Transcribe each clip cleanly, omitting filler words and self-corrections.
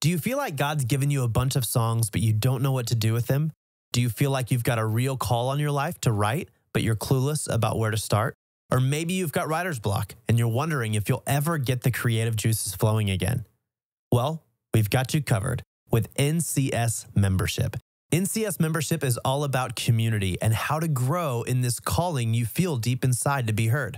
Do you feel like God's given you a bunch of songs, but you don't know what to do with them? Do you feel like you've got a real call on your life to write, but you're clueless about where to start? Or maybe you've got writer's block and you're wondering if you'll ever get the creative juices flowing again. Well, we've got you covered with NCS membership. NCS membership is all about community and how to grow in this calling you feel deep inside to be heard.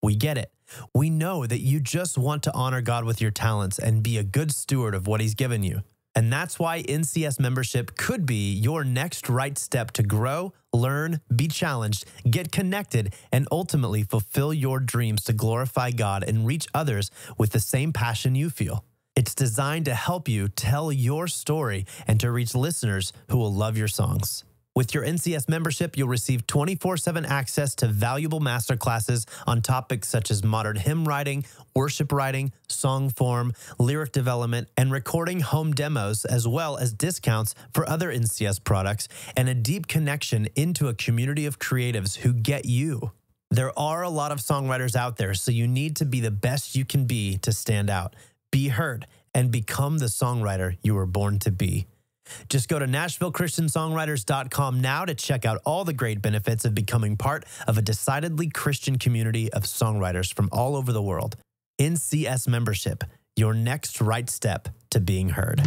We get it. We know that you just want to honor God with your talents and be a good steward of what He's given you. And that's why NCS membership could be your next right step to grow, learn, be challenged, get connected, and ultimately fulfill your dreams to glorify God and reach others with the same passion you feel. It's designed to help you tell your story and to reach listeners who will love your songs. With your NCS membership, you'll receive 24/7 access to valuable masterclasses on topics such as modern hymn writing, worship writing, song form, lyric development, and recording home demos, as well as discounts for other NCS products and a deep connection into a community of creatives who get you. There are a lot of songwriters out there, so you need to be the best you can be to stand out, be heard, and become the songwriter you were born to be. Just go to NashvilleChristianSongwriters.com now to check out all the great benefits of becoming part of a decidedly Christian community of songwriters from all over the world. NCS membership, your next right step to being heard.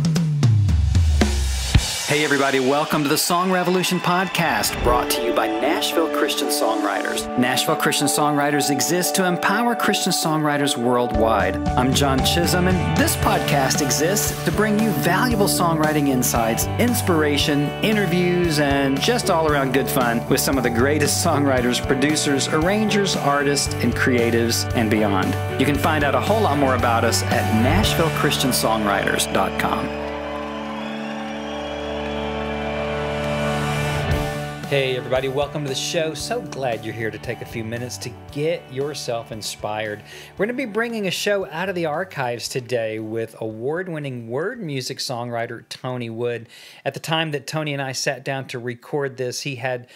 Hey everybody, welcome to the Song Revolution podcast, brought to you by Nashville Christian Songwriters. Nashville Christian Songwriters exists to empower Christian songwriters worldwide. I'm John Chisholm, and this podcast exists to bring you valuable songwriting insights, inspiration, interviews, and just all around good fun with some of the greatest songwriters, producers, arrangers, artists, and creatives, and beyond. You can find out a whole lot more about us at NashvilleChristianSongwriters.com. Hey everybody, welcome to the show. So glad you're here to take a few minutes to get yourself inspired. We're going to be bringing a show out of the archives today with award-winning word music songwriter Tony Wood. At the time that Tony and I sat down to record this, he had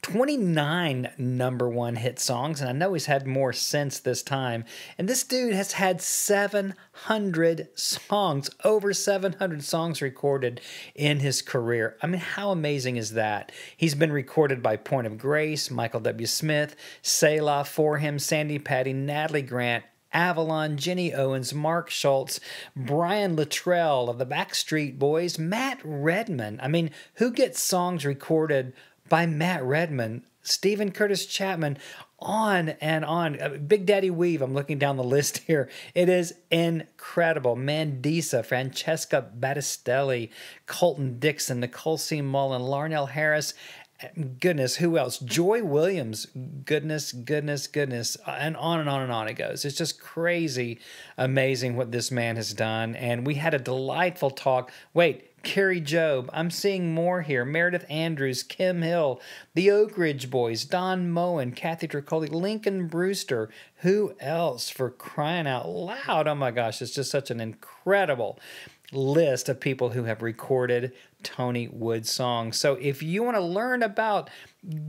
29 number one hit songs, and I know he's had more since this time. And this dude has had 700 songs, over 700 songs recorded in his career. I mean, how amazing is that? He's been recorded by Point of Grace, Michael W. Smith, Selah, For Him, Sandy Patty, Natalie Grant, Avalon, Jenny Owens, Mark Schultz, Brian Luttrell of the Backstreet Boys, Matt Redman. I mean, who gets songs recorded by Matt Redman, Stephen Curtis Chapman, on and on. Big Daddy Weave, I'm looking down the list here. It is incredible. Mandisa, Francesca Battistelli, Colton Dixon, Nicole C. Mullen, Larnell Harris. Goodness, who else? Joy Williams. Goodness. And on and on and on it goes. It's just crazy, amazing what this man has done. And we had a delightful talk. Wait, Carrie Job, I'm seeing more here. Meredith Andrews, Kim Hill, the Oak Ridge Boys, Don Moen, Kathy Tricoli, Lincoln Brewster. Who else, for crying out loud? Oh my gosh, it's just such an incredible list of people who have recorded Tony Wood songs. So if you want to learn about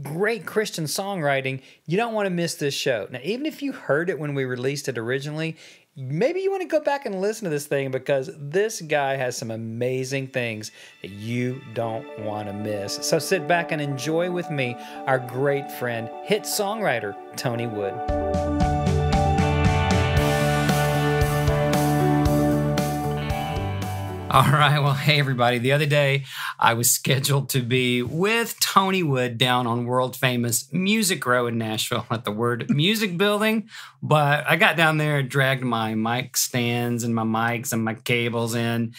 great Christian songwriting, you don't want to miss this show. Now, even if you heard it when we released it originally, maybe you want to go back and listen to this thing, because this guy has some amazing things that you don't want to miss. So sit back and enjoy with me our great friend, hit songwriter Tony Wood. All right, well, hey everybody. The other day, I was scheduled to be with Tony Wood down on world-famous Music Row in Nashville at the Word Music Building, but I got down there and dragged my mic stands and my mics and my cables in,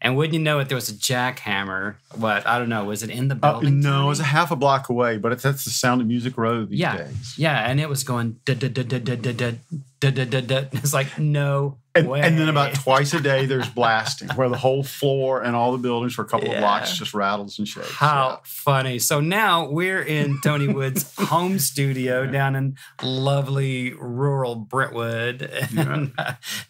and wouldn't you know it, there was a jackhammer. What, I don't know, was it in the building? No, it was a half a block away, but that's the sound of Music Row these days. Yeah, and it was going da-da-da-da-da-da-da. It's like, no way. And then about twice a day, there's blasting where the whole floor and all the buildings for a couple of blocks just rattles and shakes. How funny. So now we're in Tony Wood's home studio down in lovely rural Brentwood. And,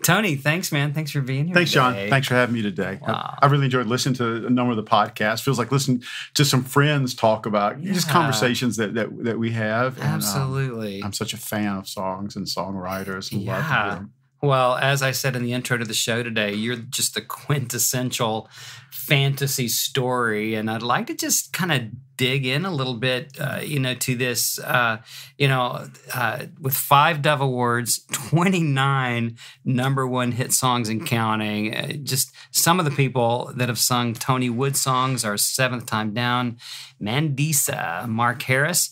Tony, thanks, man. Thanks for being here Thanks, today. John. Thanks for having me today. Wow. I really enjoyed listening to a number of the podcasts. Feels like listening to some friends talk about just conversations that we have. And, absolutely. I'm such a fan of songs and songwriters and love to hear them. Well, as I said in the intro to the show today, you're just the quintessential fantasy story. And I'd like to just kind of dig in a little bit, to this, with 5 Dove Awards, 29 #1 hit songs and counting. Just some of the people that have sung Tony Wood songs are Seventh Time Down, Mandisa, Mark Harris,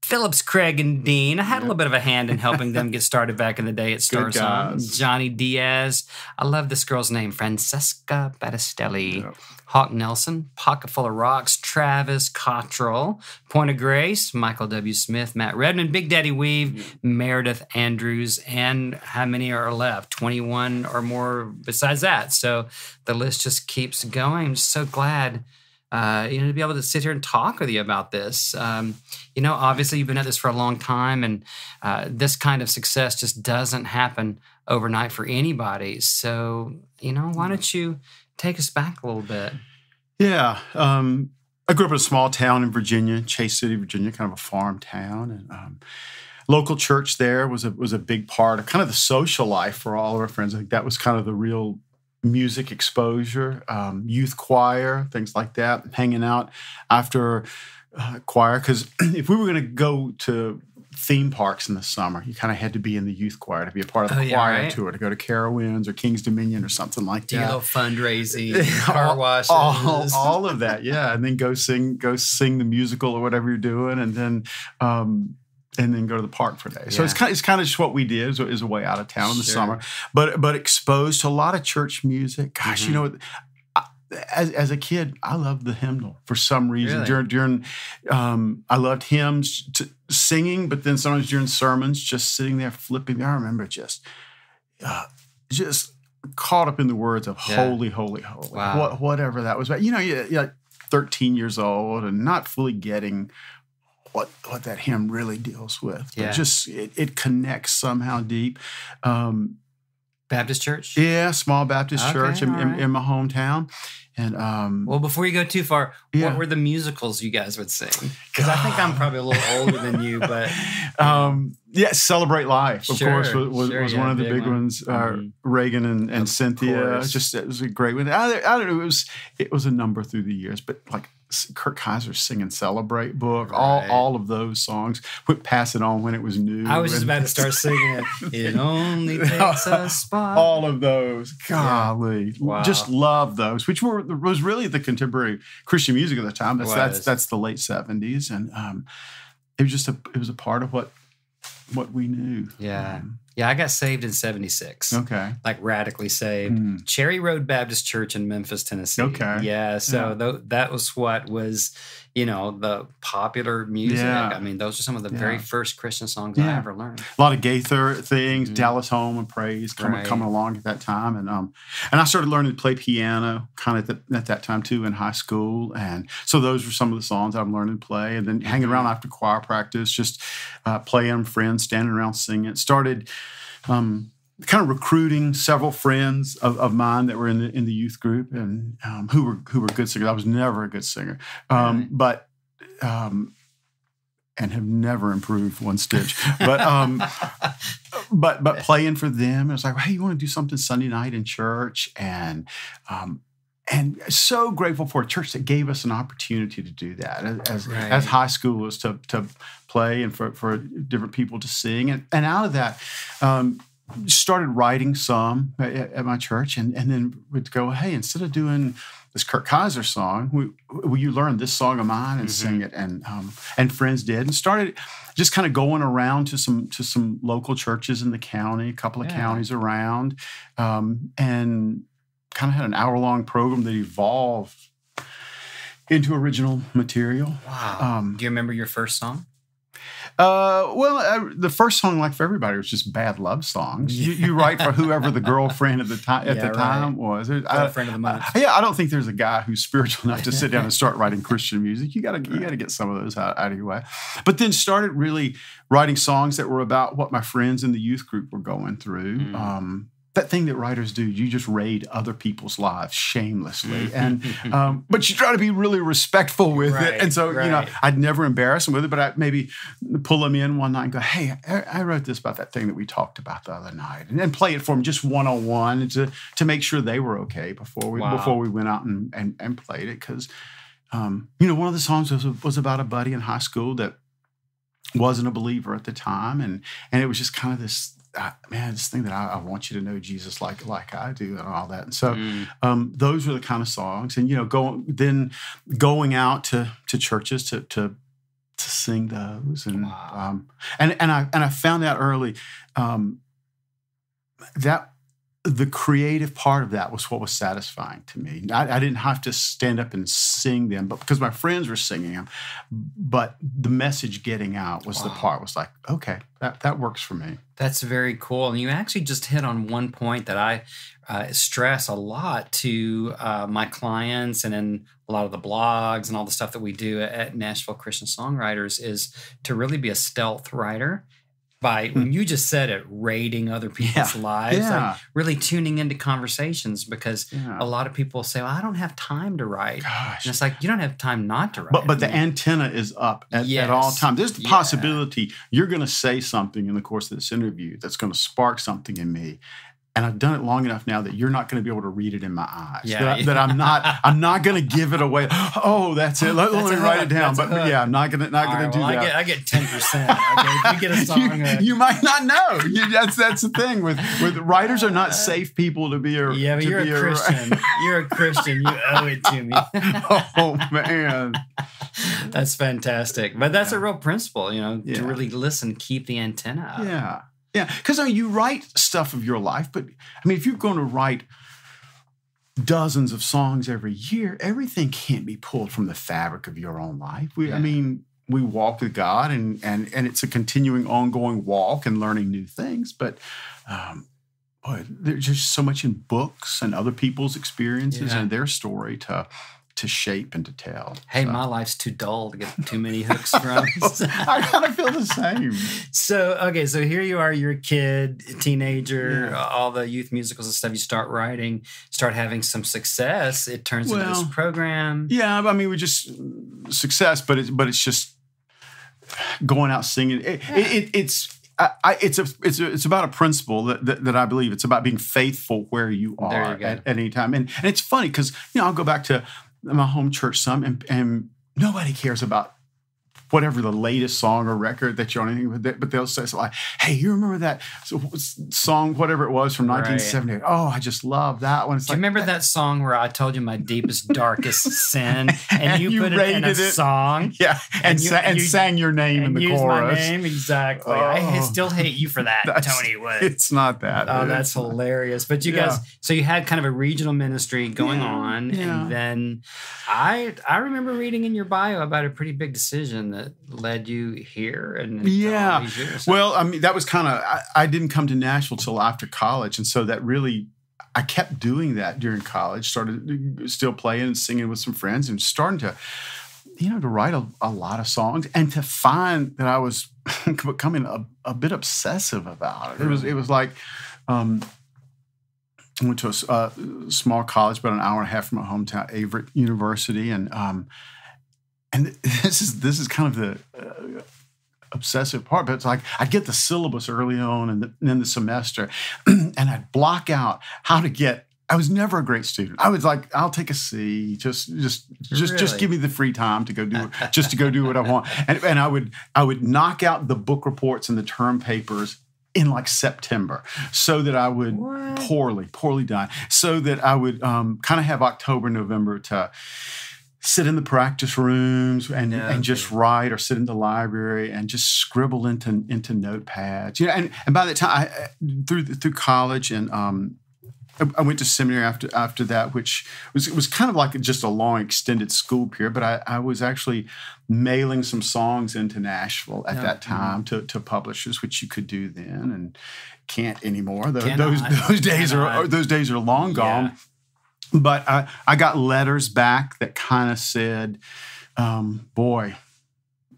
Phillips, Craig, and Dean. I had a little bit of a hand in helping them get started back in the day at Star Song. Johnny Diaz. I love this girl's name, Francesca Battistelli. Yep. Hawk Nelson, Pocket Full of Rocks, Travis Cottrell, Point of Grace, Michael W. Smith, Matt Redman, Big Daddy Weave, Meredith Andrews, and how many are left? 21 or more besides that. So the list just keeps going. I'm just so glad to be able to sit here and talk with you about this. Obviously you've been at this for a long time, and this kind of success just doesn't happen overnight for anybody. So, why don't you take us back a little bit? Yeah. I grew up in a small town in Virginia, Chase City, Virginia, kind of a farm town. And local church there was a big part of kind of the social life for all of our friends. I think that was kind of the real music exposure, youth choir, things like that, hanging out after choir. Because if we were going to go to theme parks in the summer, you kind of had to be in the youth choir to be a part of the choir tour, to go to Carowinds or King's Dominion or something like that. Do a little fundraising, car washes. All of that, yeah. And then go sing the musical or whatever you're doing, and then go to the park for a day. So it's kind of just what we did is a way out of town in the summer, but exposed to a lot of church music. Gosh, as a kid, I loved the hymnal for some reason. Really? During I loved hymns, singing, but then sometimes during sermons, just sitting there flipping. I remember just caught up in the words of "Holy, holy, holy." Wow. Whatever that was about. You're 13 years old and not fully getting what that hymn really deals with. But just it connects somehow deep. Baptist church? Yeah, small Baptist church in my hometown. And well, before you go too far, what were the musicals you guys would sing? Because I think I'm probably a little older than you, but Celebrate Life, of course, was one of the big ones. Reagan and Cynthia, it was a great one. I don't know, it was a number through the years, but like Kurt Kaiser's singing Celebrate book, all of those songs. Would Pass It On when it was new. I was just about to start singing it. It only takes a spot. All of those. Golly. Wow. Just love those, which was really the contemporary Christian music at the time. That's the late 70s. And it was a part of what we knew. Yeah. I got saved in 76. Okay. Like radically saved. Cherry Road Baptist Church in Memphis, Tennessee. Okay. Yeah. So that was what was, the popular music. Yeah. I mean, those are some of the very first Christian songs I ever learned. A lot of Gaither things, Dallas Home and Praise coming along at that time. And I started learning to play piano kind of at that time too in high school. And so those were some of the songs I'm learning to play. And then hanging around after choir practice, just playing, friends standing around singing. Started kind of recruiting several friends of mine that were in the youth group and who were good singers. I was never a good singer, but and have never improved one stitch. But playing for them, it was like, hey, you want to do something Sunday night in church? And so grateful for a church that gave us an opportunity to do that as high schoolers to play and for different people to sing. And out of that, started writing some at my church and then would go, hey, instead of doing this Kurt Kaiser song, will you learn this song of mine and sing it? And friends did, and started just kind of going around to some local churches in the county, a couple of counties around, and kind of had an hour-long program that evolved into original material. Wow. Do you remember your first song? The first song, like for everybody, was just bad love songs. You write for whoever the girlfriend at the time was. Girlfriend of the month. I don't think there's a guy who's spiritual enough to sit down and start writing Christian music. You got to get some of those out of your way. But then started really writing songs that were about what my friends in the youth group were going through. that thing that writers do. You just raid other people's lives shamelessly, and but you try to be really respectful with it. And so, I'd never embarrass them with it, but I'd maybe pull them in one night and go, "Hey, I wrote this about that thing that we talked about the other night," and then play it for them just one-on-one to make sure they were okay before we went out and played it. Because one of the songs was about a buddy in high school that wasn't a believer at the time, and it was just kind of this. This thing that I want you to know Jesus like I do, and all that. And so those were the kind of songs, and going out to churches to sing those, and and I found out early that the creative part of that was what was satisfying to me. I didn't have to stand up and sing them, but because my friends were singing them, but the message getting out was the part was like, okay, that works for me. That's very cool. And you actually just hit on one point that I stress a lot to my clients and in a lot of the blogs and all the stuff that we do at Nashville Christian Songwriters is to really be a stealth writer. When you just said it, raiding other people's lives, like really tuning into conversations, because a lot of people say, well, I don't have time to write. And it's like, you don't have time not to write. But the antenna is up at all times. There's the possibility you're going to say something in the course of this interview that's going to spark something in me. And I've done it long enough now that you're not going to be able to read it in my eyes. That I'm not going to give it away. Oh, that's it. Let me write it down. But I'm not going to do that. I get 10%. If you get a song, you might not know. That's the thing with writers are not safe people to be. But you're a Christian. You're a Christian. You owe it to me. Oh man, that's fantastic. But that's a real principle, to really listen, keep the antenna up. Yeah, because you write stuff of your life, but if you're going to write dozens of songs every year, everything can't be pulled from the fabric of your own life. We walk with God, and it's a continuing, ongoing walk and learning new things. But there's just so much in books and other people's experiences and their story to shape and to tell. Hey, my life's too dull to get too many hooks from. I kind of feel the same. So here you are, you're a kid, teenager, all the youth musicals and stuff, you start writing, start having some success, it turns into this program. Yeah, we just success, but it's just going out singing. It's about a principle that I believe. It's about being faithful where you are at any time. And it's funny because, I'll go back to my home church some, and nobody cares about whatever the latest song or record that you're on anything with, but they'll say like, "Hey, you remember that song, whatever it was from 1978? Oh, I just love that one." Do you remember that song where I told you my deepest, darkest sin, and you put it in a song? Yeah, and sang your name in the chorus. My name, exactly. I still hate you for that, Tony Wood. It's not that. Oh, that's hilarious. But you guys, so you had kind of a regional ministry going on, and then I remember reading in your bio about a pretty big decision that led you here. And all these years. Well, that was kind of, I didn't come to Nashville till after college. And so that really, I kept doing that during college, started still playing and singing with some friends and starting to, to write a lot of songs and to find that I was becoming a bit obsessive about it. It was like, I went to a small college about an hour and a half from my hometown, Averett University, and this is kind of the obsessive part, but it's like I'd get the syllabus early on and then the semester, and I'd block out how to get. I was never a great student. I was like, I'll take a C. Just give me the free time to go do what I want, and I would knock out the book reports and the term papers in like September, so that I would poorly done, so that I would kind of have October, November to sit in the practice rooms and just write, or sit in the library and just scribble into notepads. And by the time through college, and I went to seminary after that, which was kind of like just a long extended school period. But I was actually mailing some songs into Nashville at that time to publishers, which you could do then and can't anymore. Those days are long gone. Yeah. But I got letters back that kind of said, boy,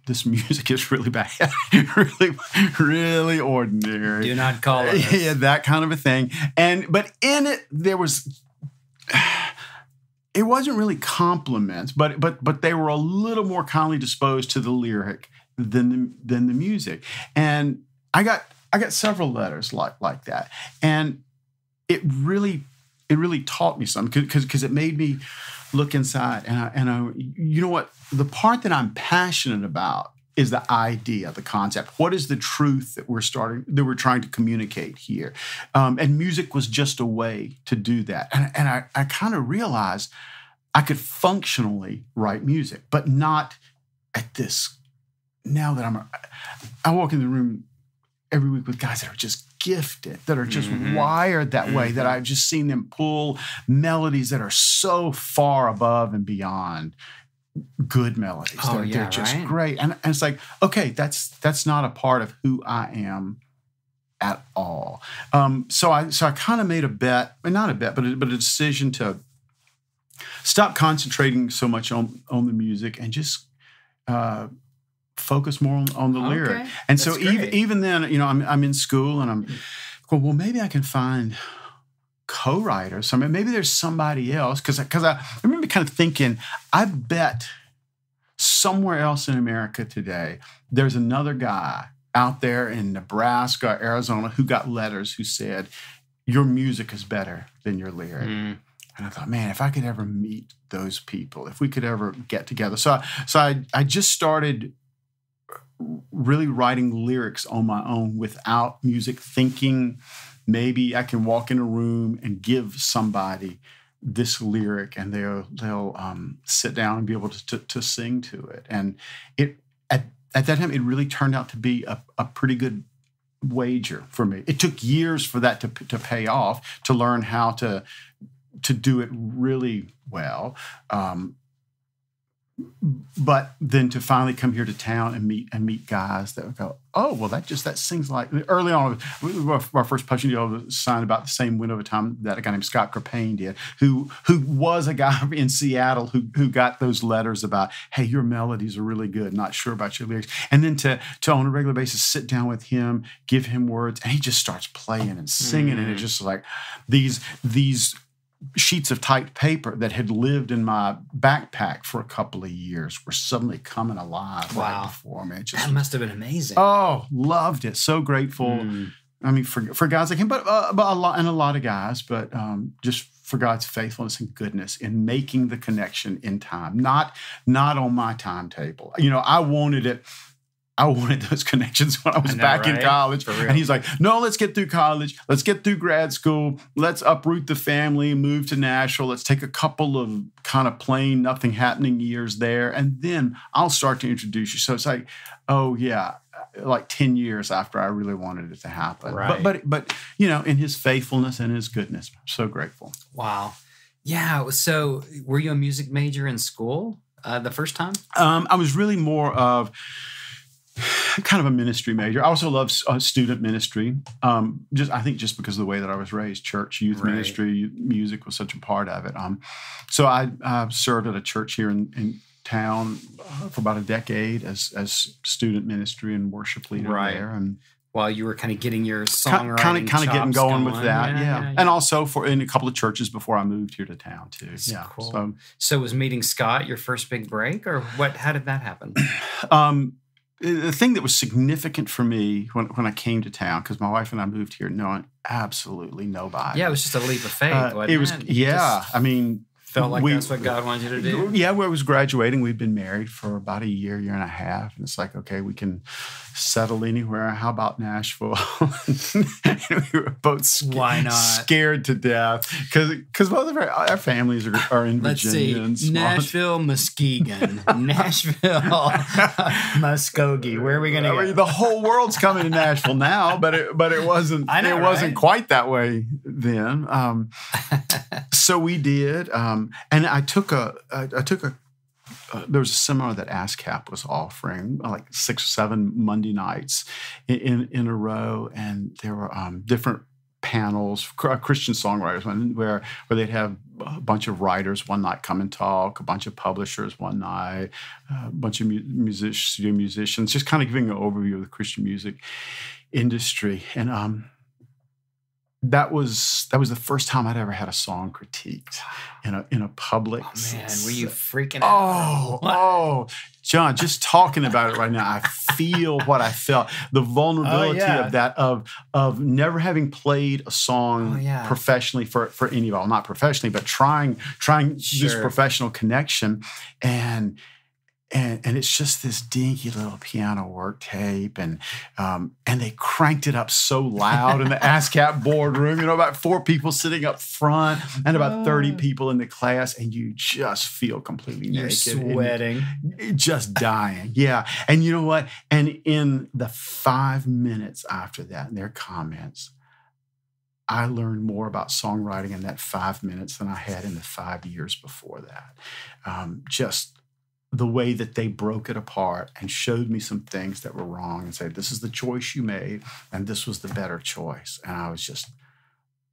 this music is really bad, really, really ordinary. Do not call it. Yeah, that kind of a thing. But in it, there was. It wasn't really compliments, but they were a little more kindly disposed to the lyric than the music. And I got several letters like that, and it really taught me something because it made me look inside. And I, you know what, the part that I'm passionate about is the idea, the concept. What is the truth that we're trying to communicate here? And music was just a way to do that. And I kind of realized I could functionally write music, but not at this. Now that I walk in the room every week with guys that are just gifted, that are just wired that way, that I've just seen them pull melodies that are so far above and beyond good melodies. They're just great. And it's like, okay, that's not a part of who I am at all. So I kind of made a bet, not a bet, but a decision to stop concentrating so much on the music and just focus more on the lyric. And so even then, I'm in school and I'm going, well, maybe I can find co-writers. I mean, maybe there's somebody else. Because I remember kind of thinking, I bet somewhere else in America today, there's another guy out there in Nebraska, Arizona, who got letters who said, your music is better than your lyric. And I thought, man, if I could ever meet those people, if we could ever get together. So I just started really writing lyrics on my own without music, thinking maybe I can walk in a room and give somebody this lyric and they'll sit down and be able to sing to it. And it at that time, it really turned out to be a pretty good wager for me. It took years for that to pay off, to learn how to do it really well. But then to finally come here to town and meet guys that would go, oh, well, that sings like. Early on, our first publishing deal was signed about the same window of time that a guy named Scott Crepane did, who was a guy in Seattle who got those letters about, hey, your melodies are really good, not sure about your lyrics. And then to on a regular basis sit down with him, give him words, and he just starts playing and singing, and it's just like these sheets of typed paper that had lived in my backpack for a couple of years were suddenly coming alive right before me. That must have been amazing. Oh, loved it. So grateful. I mean, for guys like him, but a lot of guys, but just for God's faithfulness and goodness in making the connection in time, not on my timetable. I wanted those connections when I was back in college. And he's like, no, let's get through college. Let's get through grad school. Let's uproot the family, move to Nashville. Let's take a couple of kind of plain, nothing happening years there. And then I'll start to introduce you. So it's like, oh, yeah, like 10 years after I really wanted it to happen. Right. But in his faithfulness and his goodness, I'm so grateful. Wow. Yeah. So were you a music major in school the first time? I was really more of kind of a ministry major. I also love student ministry. I think just because of the way that I was raised, church, youth ministry, music was such a part of it. So I served at a church here in town for about a decade as student ministry and worship leader there. And while you were kind of getting your songwriting kind of getting going with that, yeah. And also in a couple of churches before I moved here to town too. That's cool. So was meeting Scott your first big break, or what? How did that happen? The thing that was significant for me when I came to town, because my wife and I moved here knowing absolutely nobody. Yeah, it was just a leap of faith. It was, I mean, felt like that's what God wanted you to do. Yeah, when I was graduating, we'd been married for about a year and a half, and it's like, okay, we can settle anywhere. How about Nashville? We were both scared to death because both of our families are in Virginia. Let's see, Nashville, Muskegon, Nashville, Muskogee. Where are we going to go? The whole world's coming to Nashville now, but it wasn't. It wasn't quite that way then. So we did, and I took a. There was a seminar that ASCAP was offering, like 6 or 7 Monday nights in a row, and there were different panels, Christian songwriters, where they'd have a bunch of writers one night come and talk, a bunch of publishers one night, a bunch of studio musicians, just kind of giving an overview of the Christian music industry. And that was the first time I'd ever had a song critiqued in a public. Oh, man, were you freaking out? Oh, John, just talking about it right now, I feel what I felt. The vulnerability of that, of never having played a song professionally for anybody, not professionally, but trying this professional connection, and it's just this dinky little piano work tape, and they cranked it up so loud in the ASCAP boardroom. About 4 people sitting up front and about 30 people in the class, and you just feel completely naked. You're sweating, just dying. Yeah, and you know what? And in the 5 minutes after that, in their comments, I learned more about songwriting in that 5 minutes than I had in the 5 years before that. Just the way that they broke it apart and showed me some things that were wrong and said, this is the choice you made and this was the better choice. And I was just,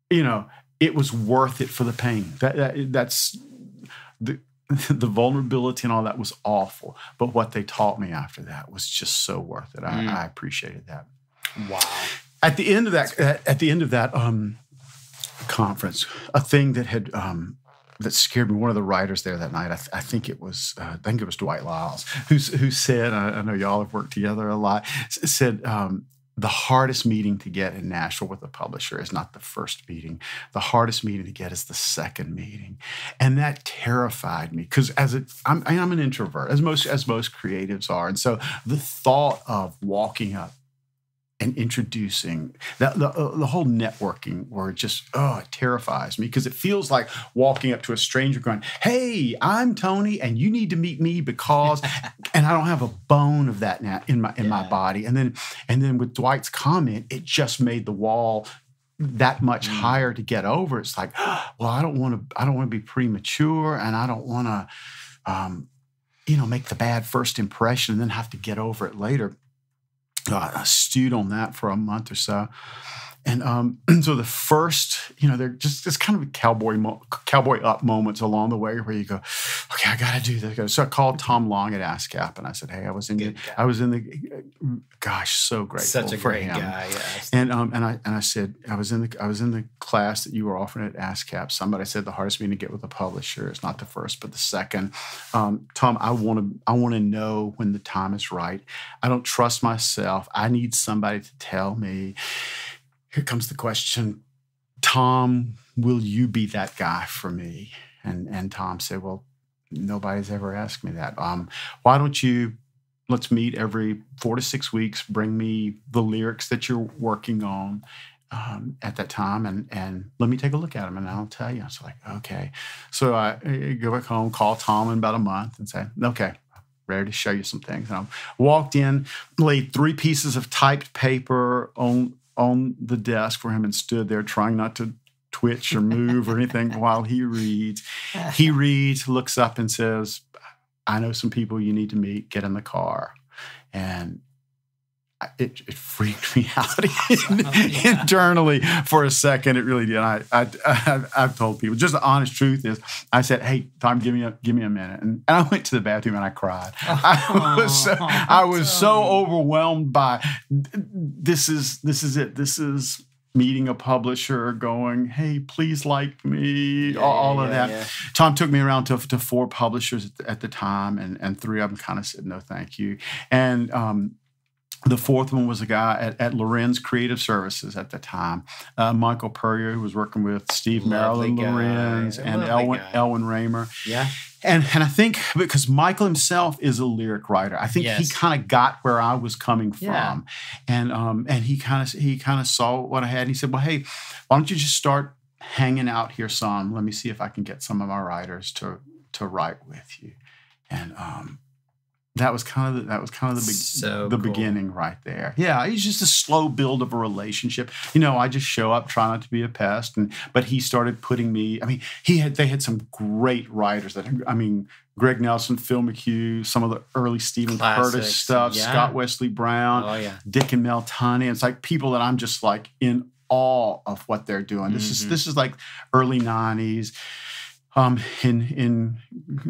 it was worth it for the pain. That's the vulnerability and all that was awful. But what they taught me after that was just so worth it. I appreciated that. Wow. At the end of that conference, a thing that had that scared me. One of the writers there that night, I think it was Dwight Lyles, who said, I know y'all have worked together a lot, said the hardest meeting to get in Nashville with a publisher is not the first meeting. The hardest meeting to get is the second meeting, and that terrified me because I'm an introvert, as most creatives are, and so the thought of walking up and introducing the whole networking word just, it terrifies me because it feels like walking up to a stranger going, hey, I'm Tony and you need to meet me because, and I don't have a bone of that now in my body. And then with Dwight's comment, it just made the wall that much higher to get over. It's like, well, I don't want to be premature, and I don't want to, make the bad first impression and then have to get over it later. I stewed on that for a month or so. And so the first, they're just kind of cowboy up moments along the way where you go, okay, I got to do this. So I called Tom Long at ASCAP and I said, hey, gosh, so grateful. Such a great guy. Yes. And I said, I was in the class that you were offering at ASCAP. Somebody said the hardest meeting to get with a publisher is not the first, but the second. Tom, I want to know when the time is right. I don't trust myself. I need somebody to tell me. Here comes the question, Tom, will you be that guy for me? And Tom said, well, nobody's ever asked me that. Why don't let's meet every 4 to 6 weeks, bring me the lyrics that you're working on at that time, and let me take a look at them, and I'll tell you. I was like, okay. So I go back home, call Tom in about a month and say, okay, ready to show you some things. And I walked in, laid 3 pieces of typed paper on the desk for him and stood there trying not to twitch or move or anything while he reads. He reads, looks up and says, I know some people you need to meet, get in the car. And it freaked me out internally for a second. It really did. I've told people, just the honest truth is, I said, "Hey, Tom, give me a minute," and I went to the bathroom and I cried. I was so overwhelmed by this is it. This is meeting a publisher, going, "Hey, please like me," all of that. Yeah. Tom took me around to 4 publishers at the time, and 3 of them kind of said, "No, thank you," and the 4th one was a guy at Lorenz Creative Services at the time, Michael Purrier, who was working with Steve Merrill and Lorenz, and Elwin Raymer. Yeah. And I think because Michael himself is a lyric writer, I think he kind of got where I was coming from, and he kind of saw what I had, and he said, "Well, hey, why don't you just start hanging out here some? Let me see if I can get some of my writers to write with you," and that was kind of the beginning right there. Yeah, it's just a slow build of a relationship. I just show up, try not to be a pest, but he started putting me. I mean, they had some great writers Greg Nelson, Phil McHugh, some of the early Stephen Curtis stuff, Scott Wesley Brown, Dick and Mel Tunney. It's like people that I'm just like in awe of what they're doing. This is like early 90s. In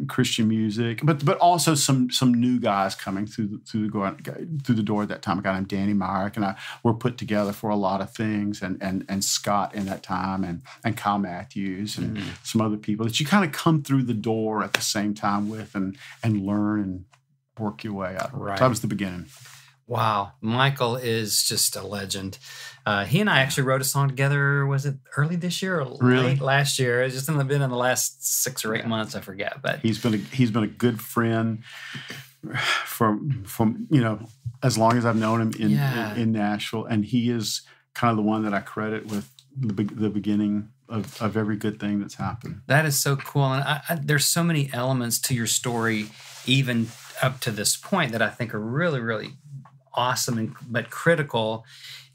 Christian music, but also some new guys coming through the door at that time. A guy named Danny Myrick and I were put together for a lot of things, and Scott in that time, and Kyle Matthews and some other people that you kind of come through the door at the same time with and learn and work your way up. Right. So that was the beginning. Wow. Michael is just a legend. He and I actually wrote a song together, was it early this year or late last year? It's just been in the last 6 or 8 months, I forget. But he's been a good friend from as long as I've known him in Nashville, and he is kind of the one that I credit with the beginning of every good thing that's happened. That is so cool. And there's so many elements to your story, even up to this point, that I think are really, really awesome, but critical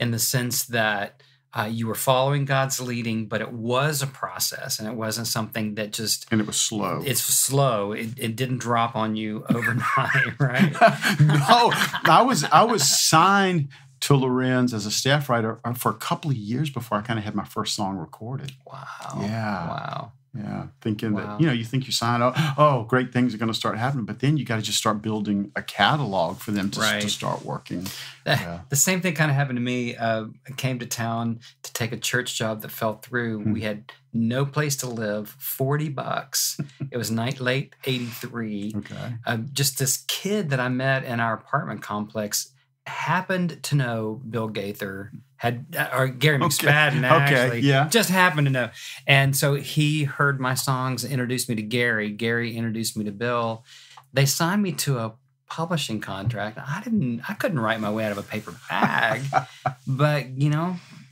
in the sense that you were following God's leading, but it was a process, and it wasn't something that just... And it was slow. It's slow. It didn't drop on you overnight, right? No, I was signed to Lorenz as a staff writer for a couple of years before I kind of had my first song recorded. Wow. Yeah. Wow. Yeah, thinking that, you think you sign up, great things are going to start happening, but then you got to just start building a catalog for them to start working. The same thing kind of happened to me. I came to town to take a church job that fell through. We had no place to live, $40. It was late 83. Okay. Just this kid that I met in our apartment complex happened to know Bill Gaither, or Gary McSpadden, actually. Just happened to know. And so he heard my songs, introduced me to Gary. Gary introduced me to Bill. They signed me to a publishing contract. I couldn't write my way out of a paper bag. But,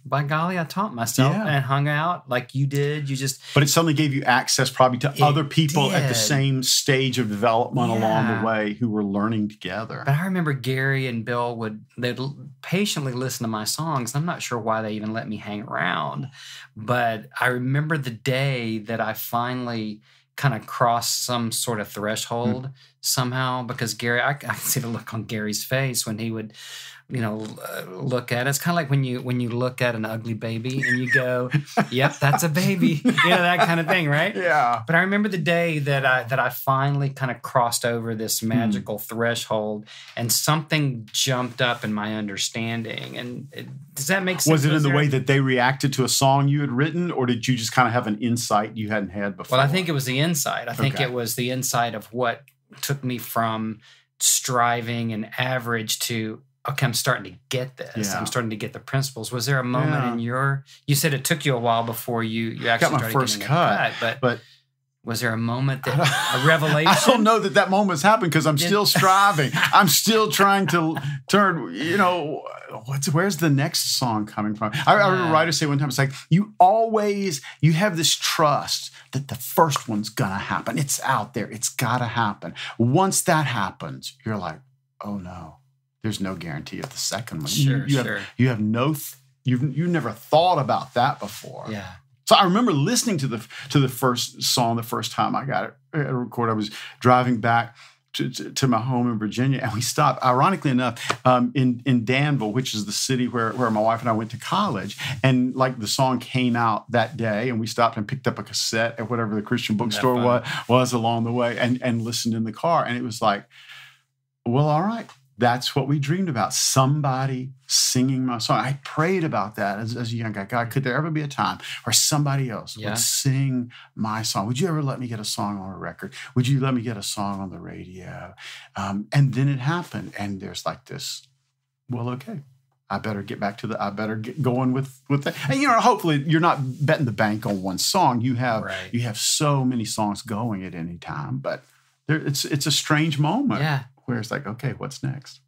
by golly, I taught myself and hung out like you did. But it suddenly gave you access probably to other people at the same stage of development along the way who were learning together. But I remember Gary and Bill they'd patiently listen to my songs. I'm not sure why they even let me hang around. But I remember the day that I finally kind of crossed some sort of threshold somehow, because Gary, I can see the look on Gary's face when he would look at it. It's kind of like when you look at an ugly baby and you go, "Yep, that's a baby," that kind of thing, right? Yeah. But I remember the day that I finally kind of crossed over this magical threshold, and something jumped up in my understanding. And does that make sense? Was it in the way that they reacted to a song you had written, or did you just kind of have an insight you hadn't had before? Well, I think it was the insight. I think it was the insight of what took me from striving and average to, okay, I'm starting to get this. Yeah. I'm starting to get the principles. Was there a moment in you said it took you a while before you actually got my first cut, but was there a moment a revelation? I don't know that moment's happened because I'm still striving. I'm still trying to turn, where's the next song coming from? I heard a writer say one time, it's like, you have this trust that the first one's going to happen. It's out there. It's got to happen. Once that happens, you're like, oh no, there's no guarantee of the second one. Sure, you you've never thought about that before. Yeah. So I remember listening to the first song the first time I got it recorded. I was driving back to my home in Virginia, and we stopped, ironically enough, in Danville, which is the city where my wife and I went to college. And like the song came out that day, and we stopped and picked up a cassette at whatever the Christian bookstore was along the way, and listened in the car. And it was like, well, all right. That's what we dreamed about. Somebody singing my song. I prayed about that as a young guy. God, could there ever be a time where somebody else would sing my song? Would you ever let me get a song on a record? Would you let me get a song on the radio? And then it happened. And there's like this, well, okay, I better get going with that. And, hopefully you're not betting the bank on one song. You have so many songs going at any time, but it's a strange moment. Yeah. Where it's like, okay, what's next?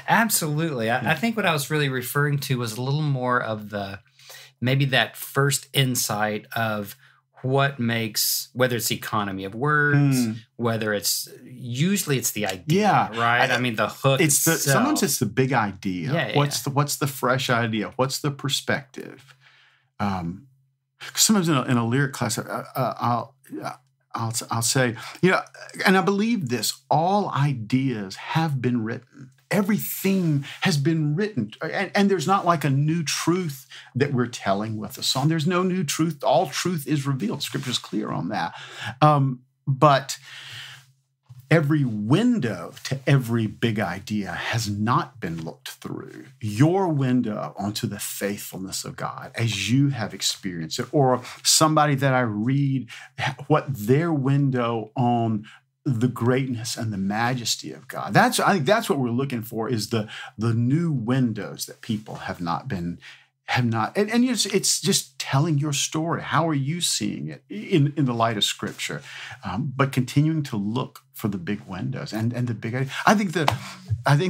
Absolutely. I think what I was really referring to was a little more of maybe that first insight of what makes, whether it's economy of words, whether usually it's the idea, right? I mean, the hook sometimes it's the big idea. Yeah, what's the fresh idea? What's the perspective? Sometimes in a lyric class, I'll say, and I believe this, all ideas have been written. every theme has been written. And there's not like a new truth that we're telling with the song. There's no new truth. All truth is revealed. Scripture's clear on that. But every window to every big idea has not been looked through. Your window onto the faithfulness of God as you have experienced it, or somebody that I read, what their window on the greatness and the majesty of God. I think that's what we're looking for, is the new windows that people have not. And it's just telling your story. How are you seeing it in the light of Scripture? But continuing to look for the big windows and the big idea. I think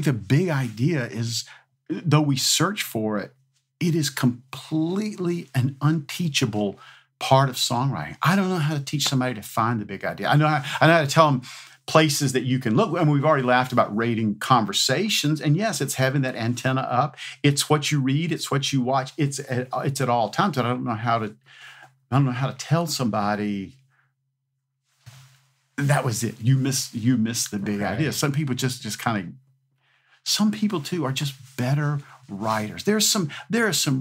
the big idea is, though we search for it, it is completely an unteachable part of songwriting. I don't know how to teach somebody to find the big idea. I know how to tell them places that you can look. And we've already laughed about rating conversations. And yes, it's having that antenna up. It's what you read. It's what you watch. It's at all times. And I don't know how to tell somebody that was it. You missed the big idea. Some people just kind of. Some people too are just better writers. There are some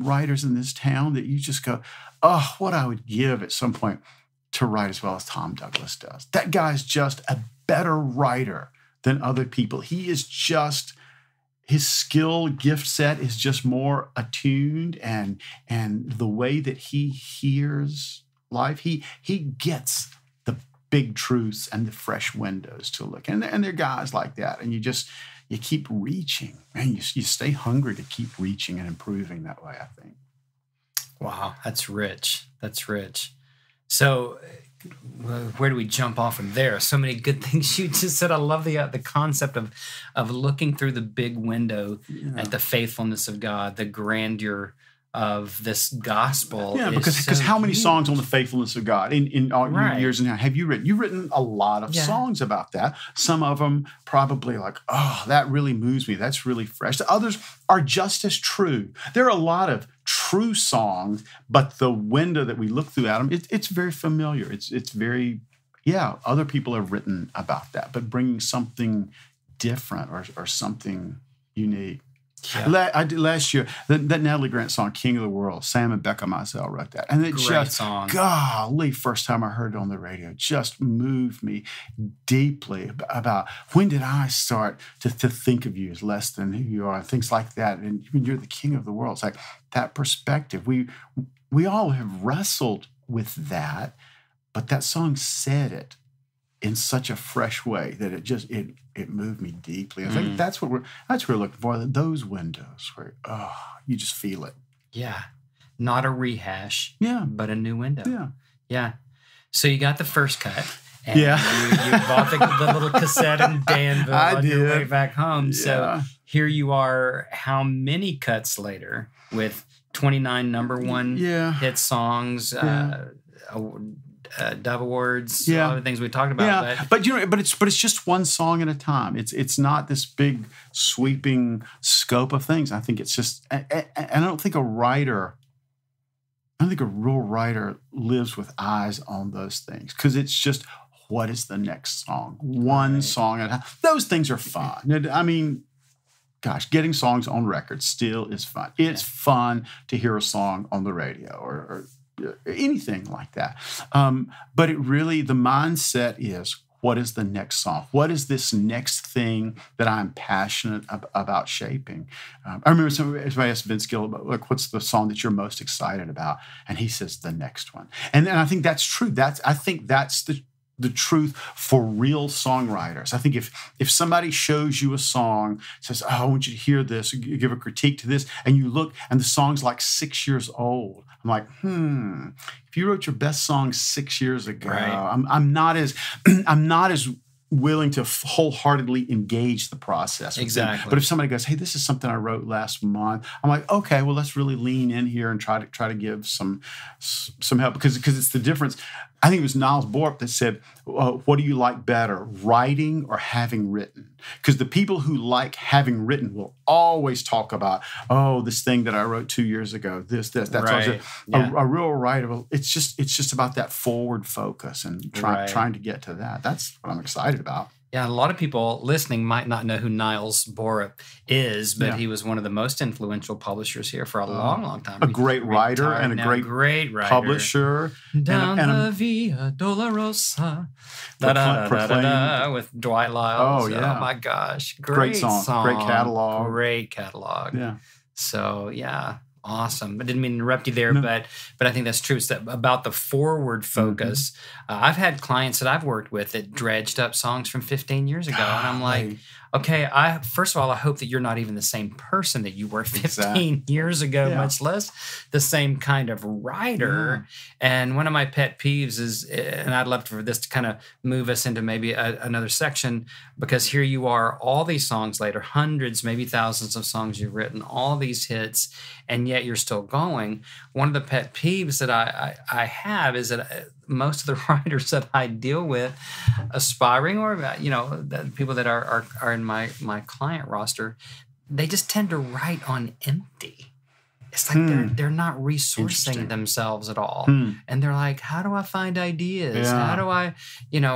writers in this town that you just go, oh, what I would give at some point to write as well as Tom Douglas does. That guy's just a better writer than other people. He is just, his skill gift set is just more attuned, and the way that he hears life, he gets the big truths and the fresh windows to look. And there are guys like that, and you keep reaching, man. You stay hungry to keep reaching and improving that way, I think. Wow, that's rich. That's rich. So where do we jump off from there? So many good things you just said. I love the concept of looking through the big window at the faithfulness of God, the grandeur of this gospel. Yeah, because how many songs on the faithfulness of God in all your years now have you written? You've written a lot of songs about that. Some of them probably like, oh, that really moves me. That's really fresh. The others are just as true. There are a lot of true songs, but the window that we look through at them, it's very familiar. It's very, other people have written about that, but bringing something different or something unique. Yeah. I did last year, that Natalie Grant song, King of the World, Sam and Becca Mizell wrote that. And it Great song. Golly, first time I heard it on the radio, just moved me deeply about when did I start to think of you as less than who you are, and things like that. And when you're the king of the world, it's like that perspective. We all have wrestled with that, but that song said it in such a fresh way that it moved me deeply. I think that's what we're looking for. Those windows where you just feel it. Yeah, not a rehash. Yeah, but a new window. Yeah, yeah. So you got the first cut. And you bought the little cassette in Danville on your way back home. Yeah. So here you are. How many cuts later with 29 number one hit songs? Dove Awards, all the things we talked about. Yeah, but it's just one song at a time. It's not this big sweeping scope of things. I think it's just, and I don't think a real writer lives with eyes on those things, because it's just, what is the next song? One song at a time. Those things are fun. I mean, gosh, getting songs on record still is fun. It's fun to hear a song on the radio or anything like that. But it really, the mindset is, what is the next song? What is this next thing that I'm passionate about shaping? I remember somebody asked Vince Gill about, like, what's the song that you're most excited about? And he says, the next one. And I think that's true. I think that's the truth for real songwriters. I think if somebody shows you a song, says, oh, I want you to hear this, give a critique to this, and you look and the song's like 6 years old, I'm like, if you wrote your best song 6 years ago, I'm not as willing to wholeheartly engage the process. Exactly. But if somebody goes, hey, this is something I wrote last month, I'm like, okay, well, let's really lean in here and try to give some help, because it's the difference. I think it was Niles Borup that said, what do you like better, writing or having written? Because the people who like having written will always talk about, oh, this thing that I wrote 2 years ago, this. That's a real writer. It's just about that forward focus and trying to get to that. That's what I'm excited about. Yeah, a lot of people listening might not know who Niles Borup is, but he was one of the most influential publishers here for a long, long time. A great writer and a great publisher. Down the Via Dolorosa. With Dwight Lyles. Oh, yeah. Oh, my gosh. Great song. Great catalog. Great catalog. Yeah. So, yeah. Awesome. I didn't mean to interrupt you there, but I think that's true. It's about the forward focus. I've had clients that I've worked with that dredged up songs from 15 years ago. And I'm like, okay, first of all, I hope that you're not even the same person that you were 15 years ago, much less the same kind of writer. And one of my pet peeves is, and I'd love for this to kind of move us into maybe another section, because here you are, all these songs later, hundreds, maybe thousands of songs you've written, all these hits, and yet you're still going. One of the pet peeves that I have is that most of the writers that I deal with, aspiring or the people that are in my client roster, they just tend to write on empty. It's like they're not resourcing themselves at all, and they're like, "How do I find ideas? How do I,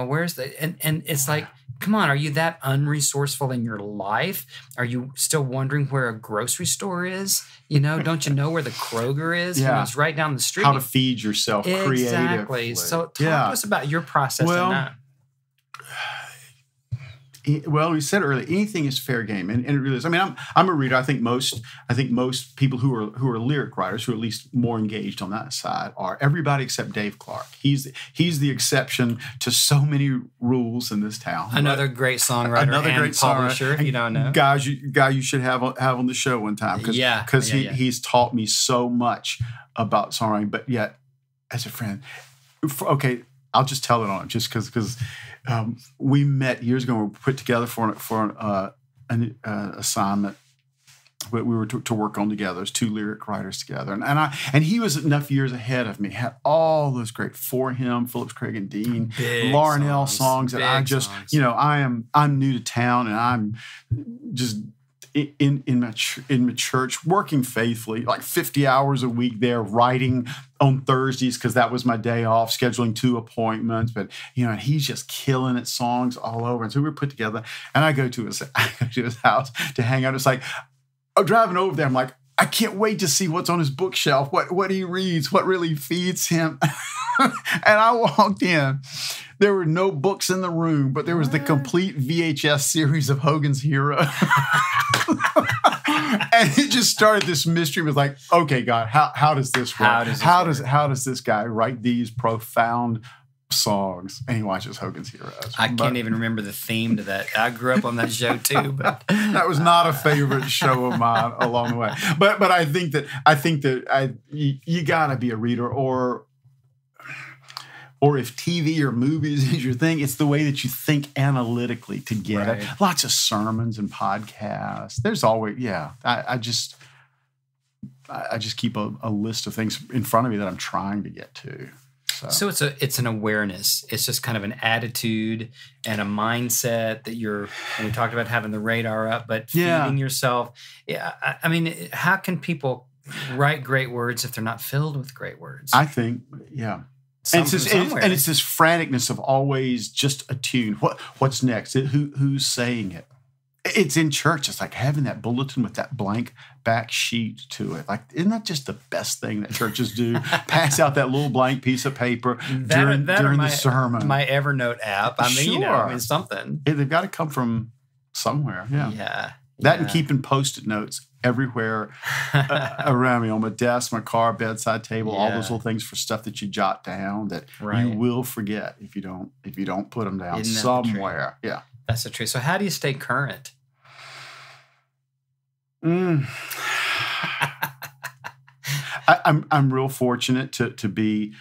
where's the?" And it's like, come on, are you that unresourceful in your life? Are you still wondering where a grocery store is? Don't you know where the Kroger is? It's right down the street. How to feed yourself creatively. Exactly. So talk to us about your process on that. Well, we said earlier, anything is fair game, and it really is. I mean, I'm a reader. I think most people who are lyric writers, who are at least more engaged on that side, are everybody except Dave Clark. He's the exception to so many rules in this town. Another great songwriter, great publisher. If you don't know, guy you should have on the show one time, because he's taught me so much about songwriting. But yet, as a friend, okay, I'll just tell it on him, just because. We met years ago. We were put together for an assignment. We were to work on together as two lyric writers together, and he was enough years ahead of me. Had all those great For Him, Phillips, Craig, and Dean, Lauren L. songs that I just I'm new to town, and I'm just in my church, working faithfully, like 50 hours a week there, writing on Thursdays because that was my day off, scheduling 2 appointments. But and he's just killing it, songs all over. And so we were put together, and I go to his house to hang out. It's like I'm driving over there. I'm like, I can't wait to see what's on his bookshelf, what he reads, what really feeds him. And I walked in. There were no books in the room, but there was the complete VHS series of Hogan's Hero. And it just started this mystery. It was like, okay, God, how does this work? How does this guy write these profound songs? And he watches Hogan's Heroes. I can't even remember the theme to that. I grew up on that show too, but that was not a favorite show of mine along the way. But I think that you gotta be a reader, or if TV or movies is your thing, it's the way that you think analytically to get it. Lots of sermons and podcasts. There's always, I just keep a list of things in front of me that I'm trying to get to. So it's an awareness. It's just kind of an attitude and a mindset that and we talked about having the radar up, but feeding yourself. Yeah, I mean, how can people write great words if they're not filled with great words? I think, And it's this franticness of always just attuned. What's next? Who's saying it? It's in church. It's like having that bulletin with that blank back sheet to it. Like, isn't that just the best thing that churches do? Pass out that little blank piece of paper during the sermon. My Evernote app. I mean, something. They've got to come from somewhere. That and keeping Post-it notes everywhere around me, on my desk, my car, bedside table, all those little things for stuff that you jot down that you will forget if you don't put them down somewhere. Yeah, that's so true. So how do you stay current? I'm real fortunate to be.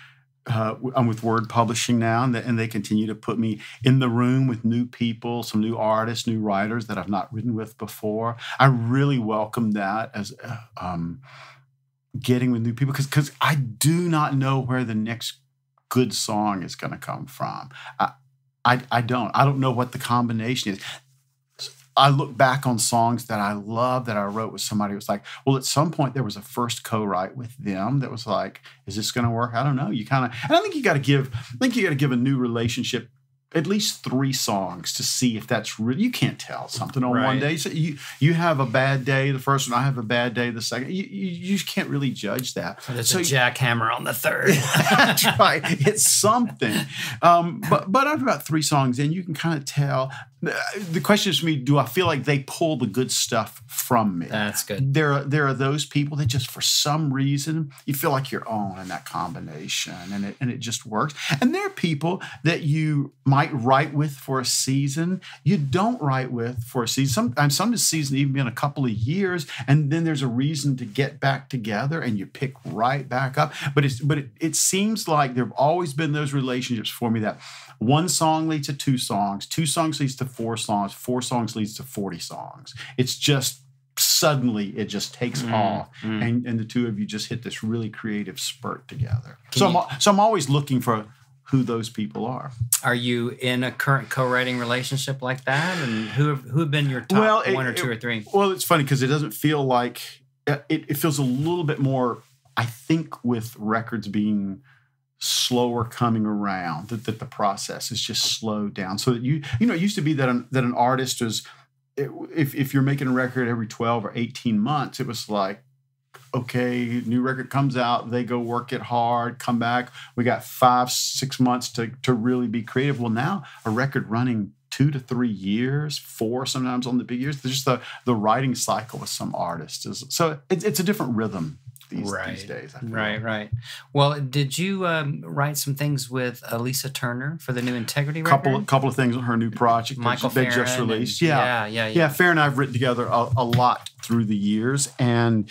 I'm with Word Publishing now, and they continue to put me in the room with new people, some new artists, new writers that I've not written with before. I really welcome that as getting with new people, because I do not know where the next good song is going to come from. I don't know what the combination is. I look back on songs that I love that I wrote with somebody. It was like, well, at some point there was a first co-write with them that was like, is this going to work? I don't know. And I think you got to give a new relationship at least 3 songs to see if that's really. You can't tell something on one Right. day. So you have a bad day the first one, I have a bad day the second. You just can't really judge that. There's a jackhammer on the third. That's right. It's something. But after about 3 songs in, you can kind of tell. The question is to me, do I feel like they pull the good stuff from me? That's good. There are those people that just for some reason you feel like you're on in that combination and it just works. And there are people that you might write with for a season, you don't write with for a season. Some season even been a couple of years, and then there's a reason to get back together and you pick right back up. But it seems like there have always been those relationships for me that 1 song leads to 2 songs, 2 songs leads to 4 songs, 4 songs leads to 40 songs. It's just suddenly it just takes off, and the two of you just hit this really creative spurt together. So I'm always looking for who those people are. Are you in a current co-writing relationship like that? And who have been your top 1 or 2 or 3? Well, it's funny because it doesn't feel like it feels a little bit more. I think with records being slower coming around, that the process is just slowed down. So that it used to be that an artist was, if you're making a record every 12 or 18 months, it was like, okay, new record comes out, they go work it hard, come back. We got 5-6 months to really be creative. Well, now a record running 2 to 3 years, 4 sometimes on the big years. There's just the writing cycle with some artists so it's a different rhythm these days. Right. Well, did you write some things with Lisa Turner for the new Integrity record? Couple of things on her new project Michael they just Farron released. Yeah. Farron and I have written together a lot through the years, and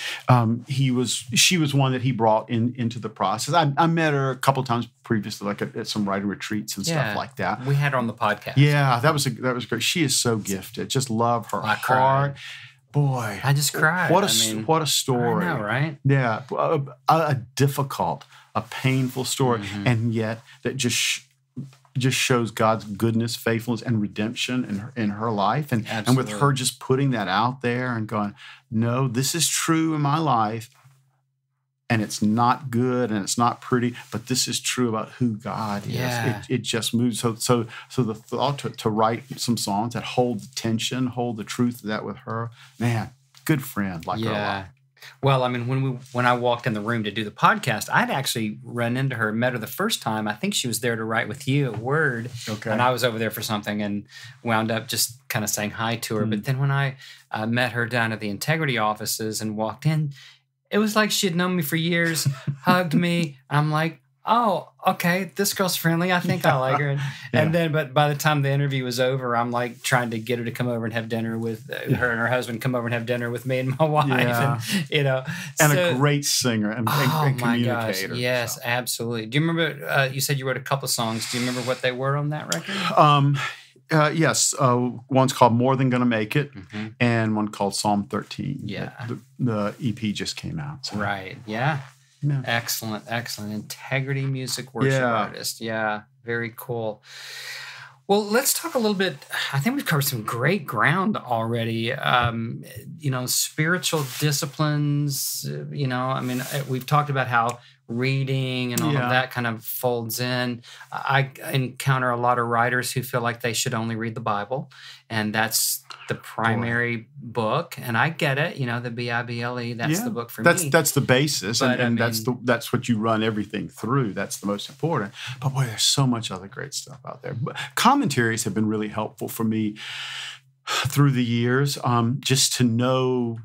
she was one that he brought into the process. I met her a couple of times previously, like at some writer retreats and stuff like that. We had her on the podcast. Yeah, that was great. She is so gifted. Just love her heart. Boy, I just cried. What a story! I know, right? Yeah, a difficult, a painful story, and yet that just shows God's goodness, faithfulness, and redemption in her life, and with her just putting that out there and going, no, this is true in my life. And it's not good and it's not pretty, but this is true about who God is. Yeah. It just moves. So the thought to write some songs that hold the tension, hold the truth of that with her, man, good friend, like her a lot. Well, I mean, when I walked in the room to do the podcast, I'd actually run into her, met her the first time. I think she was there to write with you at Word. Okay. And I was over there for something and wound up just kind of saying hi to her. But then when I met her down at the Integrity offices and walked in, it was like she had known me for years, hugged me. I'm like, oh, okay, this girl's friendly. I think I like her. And then, but by the time the interview was over, I'm like trying to get her to come over and have dinner with her and her husband, come over and have dinner with me and my wife. Yeah. And, a great singer and communicator. Gosh, yes, absolutely. Do you remember, you said you wrote a couple of songs. Do you remember what they were on that record? Yes. One's called More Than Gonna Make It, and one called Psalm 13. Yeah. The EP just came out. So. Right. Yeah. Excellent. Integrity music worship artist. Yeah. Very cool. Well, let's talk a little bit. I think we've covered some great ground already. Spiritual disciplines, we've talked about how reading and all of that kind of folds in. I encounter a lot of writers who feel like they should only read the Bible, and that's the primary book. And I get it, the Bible, that's the book for me. That's the basis, but, and that's what you run everything through. That's the most important. But boy, there's so much other great stuff out there. But commentaries have been really helpful for me through the years, just to know.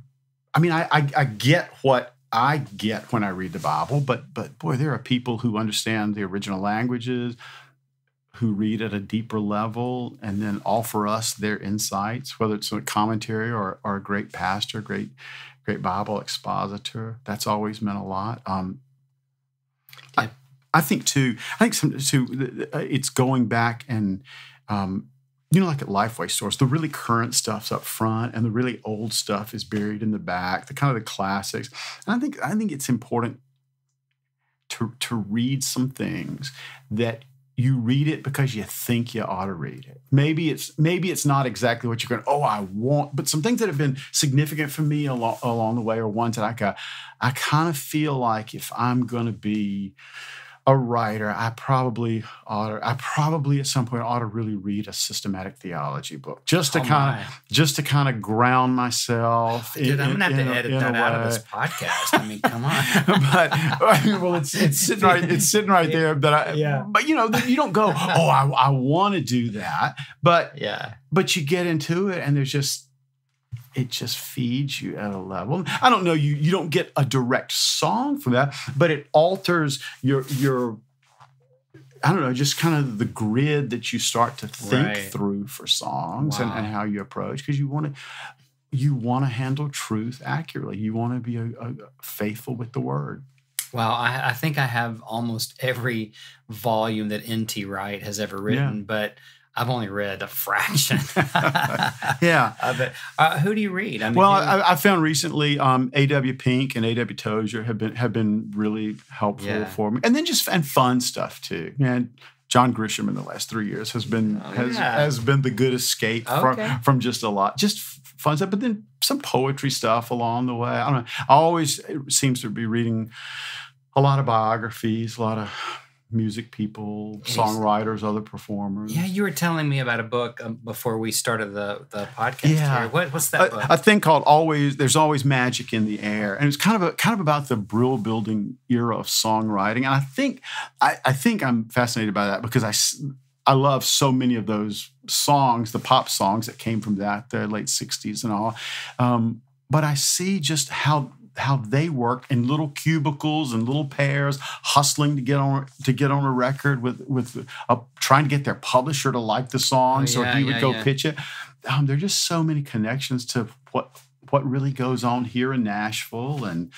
I mean, I get what I get when I read the Bible, but boy, there are people who understand the original languages, who read at a deeper level, and then offer us their insights, whether it's a commentary or a great pastor, great Bible expositor. That's always meant a lot. I think it's going back and like at Lifeway stores, the really current stuff's up front and the really old stuff is buried in the back, the kind of the classics. And I think it's important to read some things that you read it because you think you ought to read it. Maybe it's not exactly what you're going, I want, but some things that have been significant for me along the way are ones that I kind of feel like if I'm going to be a writer, I probably at some point ought to really read a systematic theology book just to kind of ground myself. Dude, I'm gonna have to edit that out of this podcast. I mean, come on. It's sitting right there. But you don't go, oh, I want to do that. But you get into it, and it just feeds you at a level. I don't know, you don't get a direct song from that, but it alters your I don't know, just kind of the grid that you start to think through for songs and how you approach, because you want to handle truth accurately. You want to be a faithful with the word. Well, I think I have almost every volume that N.T. Wright has ever written, but I've only read a fraction. of it. Who do you read? I mean, I found recently A.W. Pink and A.W. Tozier have been really helpful for me, and then and fun stuff too. And John Grisham in the last 3 years has been the good escape from just a lot, just fun stuff, but then some poetry stuff along the way. I don't know. I always seems to be reading a lot of biographies, a lot of music people, songwriters, other performers. Yeah, you were telling me about a book before we started the podcast here. What's that book? A thing called There's Always Magic in the Air. And it's kind of about the brill building era of songwriting. And I think I'm fascinated by that because I love so many of those songs, the pop songs that came from that, the late 60s and all. But I see just how they worked in little cubicles and little pairs, hustling to get on a record with trying to get their publisher to like the song, so he would go pitch it. There are just so many connections to what really goes on here in Nashville, and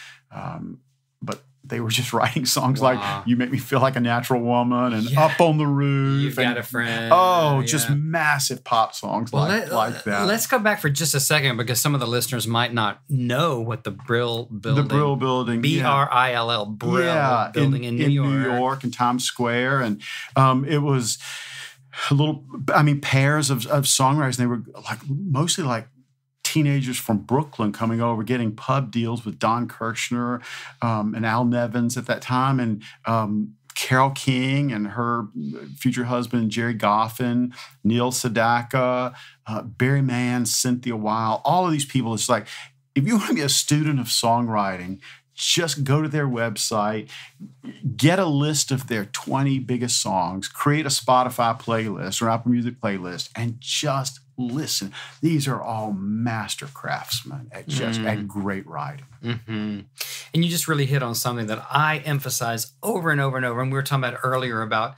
but they were just writing songs like "You Make Me Feel Like a Natural Woman" and "Up on the Roof." You've got a friend. Just massive pop songs like that. Let's go back for just a second because some of the listeners might not know what the Brill Building. The Brill Building. B-R-I-L-L. Brill Building in New York. In Times Square. And it was pairs of songwriters. And they were mostly teenagers from Brooklyn coming over, getting pub deals with Don Kirshner and Al Nevins at that time, and Carole King and her future husband, Jerry Goffin, Neil Sedaka, Barry Mann, Cynthia Weil, all of these people. It's like, if you want to be a student of songwriting, just go to their website, get a list of their 20 biggest songs, create a Spotify playlist or Apple Music playlist, and just listen. These are all master craftsmen at great writing. Mm-hmm. And you just really hit on something that I emphasize over and over and over. And we were talking about earlier about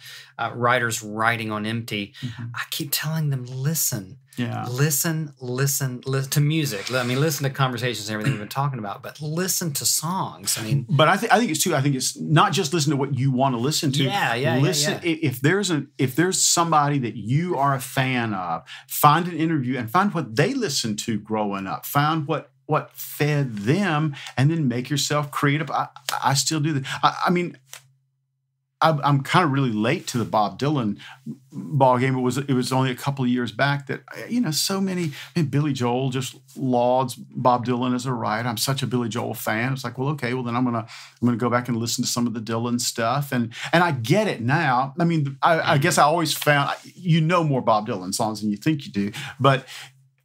writers writing on empty. Mm-hmm. I keep telling them, listen. Yeah. Listen to music. I mean, listen to conversations and everything we've been talking about, but listen to songs. I mean, but I think it's too. I think it's not just listen to what you want to listen to. Listen. If there's somebody that you are a fan of, find an interview and find what they listened to growing up. Find what fed them, and then make yourself creative. I still do that. I'm kind of really late to the Bob Dylan ball game. It was only a couple of years back that so many. Billy Joel just lauds Bob Dylan as a writer. I'm such a Billy Joel fan. It's like, well, okay, well then I'm gonna go back and listen to some of the Dylan stuff, and I get it now. I mean, I guess I always found more Bob Dylan songs than you think you do, but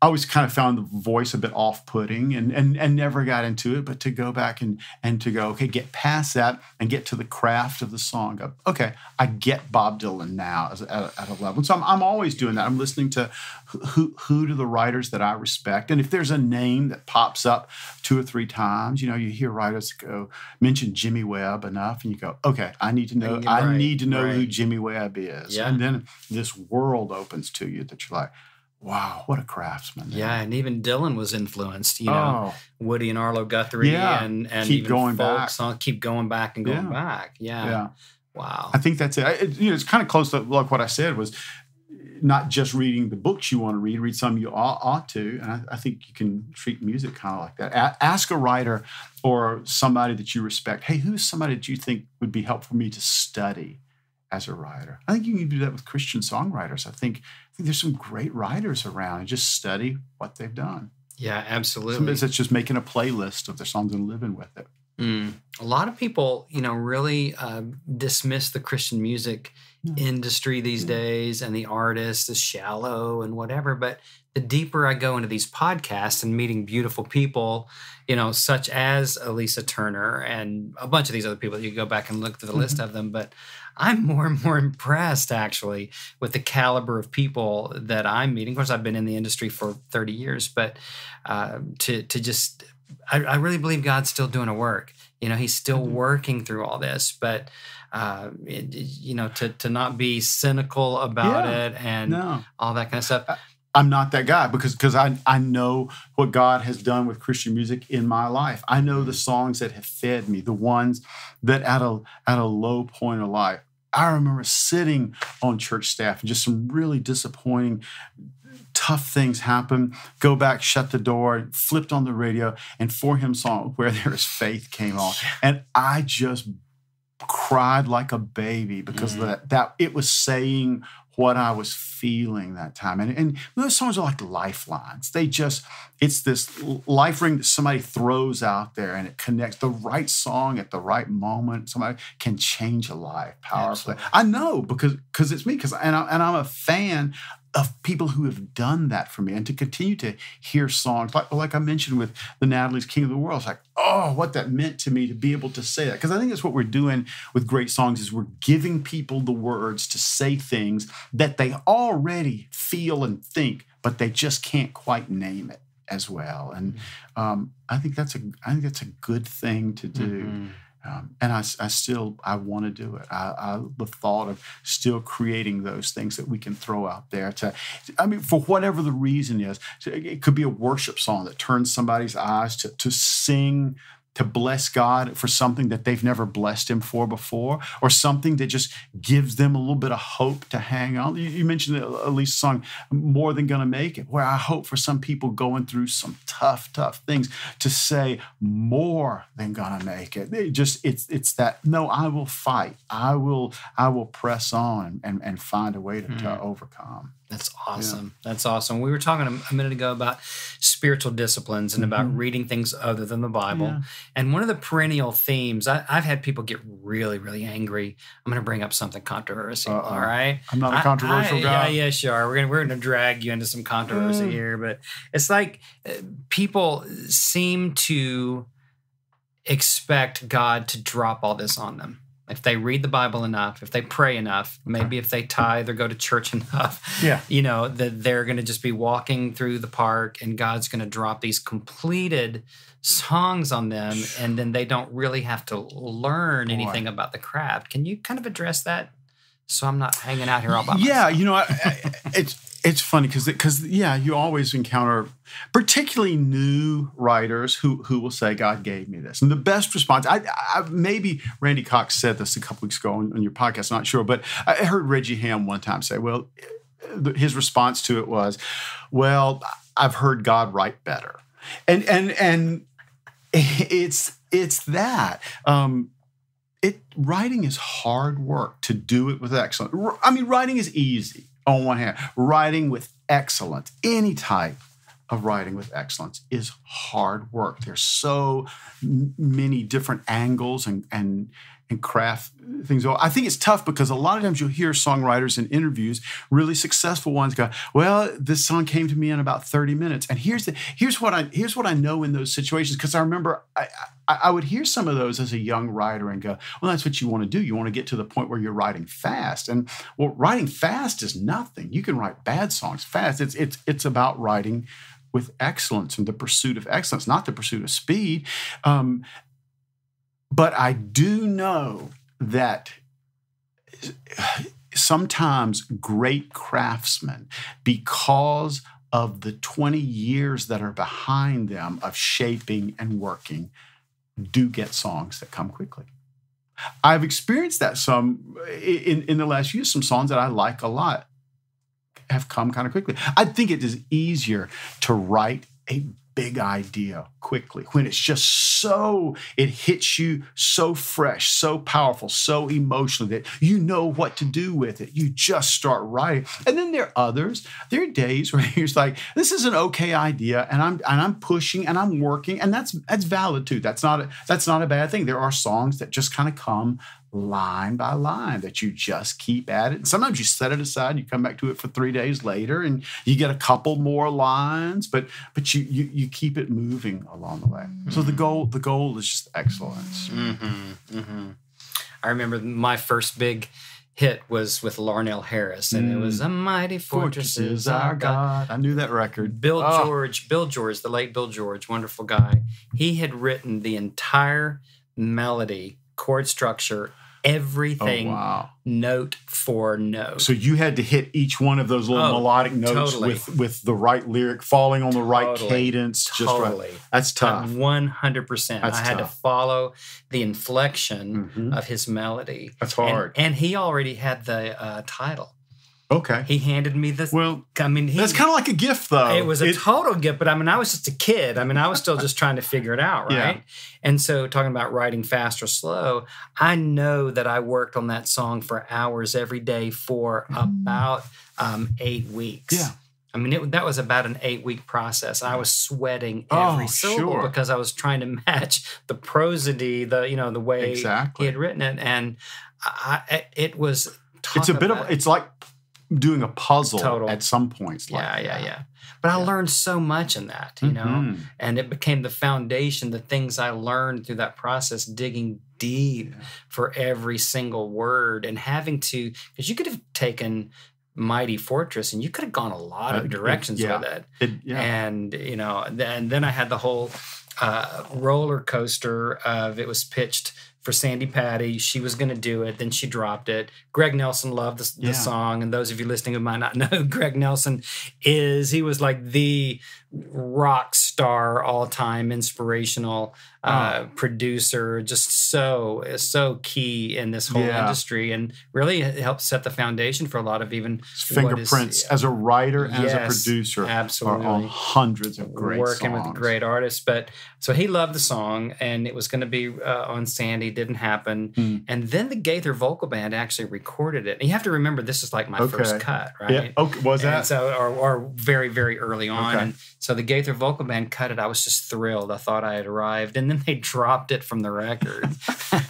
I always kind of found the voice a bit off-putting and never got into it, but to go back and to go, okay, get past that and get to the craft of the song. Okay, I get Bob Dylan now at a level. So I'm always doing that. I'm listening to who do the writers that I respect. And if there's a name that pops up 2 or 3 times, you hear writers mention Jimmy Webb enough, and you go, okay, I need to know who Jimmy Webb is. Yeah. And then this world opens to you that you're like, wow, what a craftsman. Yeah, and even Dylan was influenced, Woody and Arlo Guthrie and keep even going folk back. Song, keep going back and going back. Yeah. Wow. I think that's it. It's kind of close to like what I said was not just reading the books you want to read some you ought to. And I think you can treat music kind of like that. Ask a writer or somebody that you respect, hey, who's somebody that you think would be helpful for me to study as a writer? I think you can do that with Christian songwriters. I think there's some great writers around, and just study what they've done. Yeah, absolutely. Sometimes it's just making a playlist of their songs and living with it. A lot of people, really dismiss the Christian music industry these days and the artists as shallow and whatever. But the deeper I go into these podcasts and meeting beautiful people, such as Elisa Turner and a bunch of these other people, you go back and look through the list of them. But I'm more and more impressed, actually, with the caliber of people that I'm meeting. Of course, I've been in the industry for 30 years, but I really believe God's still doing a work. He's still working through all this, but to not be cynical about it and all that kind of stuff. I'm not that guy because I know what God has done with Christian music in my life. I know the songs that have fed me, the ones that at a low point of life. I remember sitting on church staff and just some really disappointing, tough things happen. Go back, shut the door, flipped on the radio, and For Him song, Where There Is Faith, came on. And I just cried like a baby because that it was saying what I was feeling that time. And those songs are like lifelines. It's this life ring that somebody throws out there and it connects. The right song at the right moment, somebody can change a life powerfully. Absolutely. I know because it's me, and I'm a fan of people who have done that for me, and to continue to hear songs like I mentioned with the Natalie's King of the World. It's like, oh, what that meant to me to be able to say that. Because I think that's what we're doing with great songs is we're giving people the words to say things that they already feel and think, but they just can't quite name it as well. And I think that's a good thing to do. Mm-hmm. And I want to do it. The thought of still creating those things that we can throw out there for whatever the reason is. It could be a worship song that turns somebody's eyes to sing, to bless God for something that they've never blessed Him for before, or something that just gives them a little bit of hope to hang on. You mentioned Elisa's song, More Than Gonna Make It, where I hope for some people going through some tough things to say, more than gonna make it. It's that, no, I will fight. I will press on and find a way to overcome. That's awesome. Yeah. That's awesome. We were talking a minute ago about spiritual disciplines and about reading things other than the Bible. Yeah. And one of the perennial themes, I've had people get really, really angry. I'm going to bring up something controversial. All right. I'm not a controversial guy. Yeah, sure. We're going to drag you into some controversy here, but it's like people seem to expect God to drop all this on them. If they read the Bible enough, if they pray enough, maybe if they tithe or go to church enough, that they're going to just be walking through the park and God's going to drop these completed songs on them, and then they don't really have to learn anything about the craft. Can you kind of address that so I'm not hanging out here all by myself? Yeah, it's funny because you always encounter particularly new writers who will say, God gave me this. And the best response, I maybe Randy Cox said this a couple weeks ago on your podcast, I'm not sure, but I heard Reggie Ham one time say, well, his response to it was, well, I've heard God write better. And it's that. Writing is hard work. To do it with excellence. I mean, writing is easy on one hand. Writing with excellence, any type of writing with excellence, is hard work. There's so many different angles and craft things. I think it's tough because a lot of times you'll hear songwriters in interviews, really successful ones, go, well, this song came to me in about 30 minutes. And here's what I know in those situations, because I remember I would hear some of those as a young writer and go, well, that's what you want to do. You want to get to the point where you're writing fast. And well, writing fast is nothing. You can write bad songs fast. It's about writing with excellence and the pursuit of excellence, not the pursuit of speed. But I do know that sometimes great craftsmen, because of the 20 years that are behind them of shaping and working, do get songs that come quickly. I've experienced that some in the last year. Some songs that I like a lot have come kind of quickly. I think it is easier to write a big idea quickly when it's just it hits you so fresh, so powerful, so emotional that you know what to do with it. You just start writing. And then there are others. There are days where you're just like, this is an okay idea, and I'm pushing and I'm working, and that's valid too. That's not a bad thing. There are songs that just kind of come line by line that you just keep at it. And sometimes you set it aside, you come back to it for 3 days later, and you get a couple more lines, but you keep it moving along the way. So the goal is just excellence. I remember my first big hit was with Larnell Harris, and it was "A Mighty Fortress Is Our God." I knew that record. Bill George, the late Bill George, wonderful guy. He had written the entire melody, chord structure, everything, note for note. So you had to hit each one of those little melodic notes with the right lyric, falling on the right cadence. Totally. Just right. That's tough. 100%. I had to follow the inflection of his melody. That's hard. And he already had the title. Okay. He handed me this. Well, that's kind of like a gift, though. It was a total gift, but I was just a kid. I was still just trying to figure it out, right? Yeah. And so talking about writing fast or slow, I know that I worked on that song for hours every day for about 8 weeks. Yeah. That was about an 8-week process. I was sweating every syllable because I was trying to match the prosody, the way he had written it. And it was... It's like doing a puzzle at some points. Yeah. But I learned so much in that, and it became the foundation, the things I learned through that process, digging deep for every single word and having to, because you could have taken Mighty Fortress and you could have gone a lot of directions with it. And, and then I had the whole roller coaster of it was pitched for Sandy Patty. She was going to do it. Then she dropped it. Greg Nelson loved the song. And those of you listening who might not know who Greg Nelson is, he was like the rock star, all-time inspirational producer, just so key in this whole industry, and really helped set the foundation for a lot of even fingerprints as a writer and as a producer. Absolutely. Are on hundreds of great working songs. with great artists. But so he loved the song, and it was going to be on Sandy. Didn't happen. And then the Gaither Vocal Band actually recorded it. And you have to remember, this is like my first cut, right? Yeah. Okay. Was that? And so, or very, very early on. And so the Gaither Vocal Band cut it. I was just thrilled. I thought I had arrived. And then they dropped it from the record.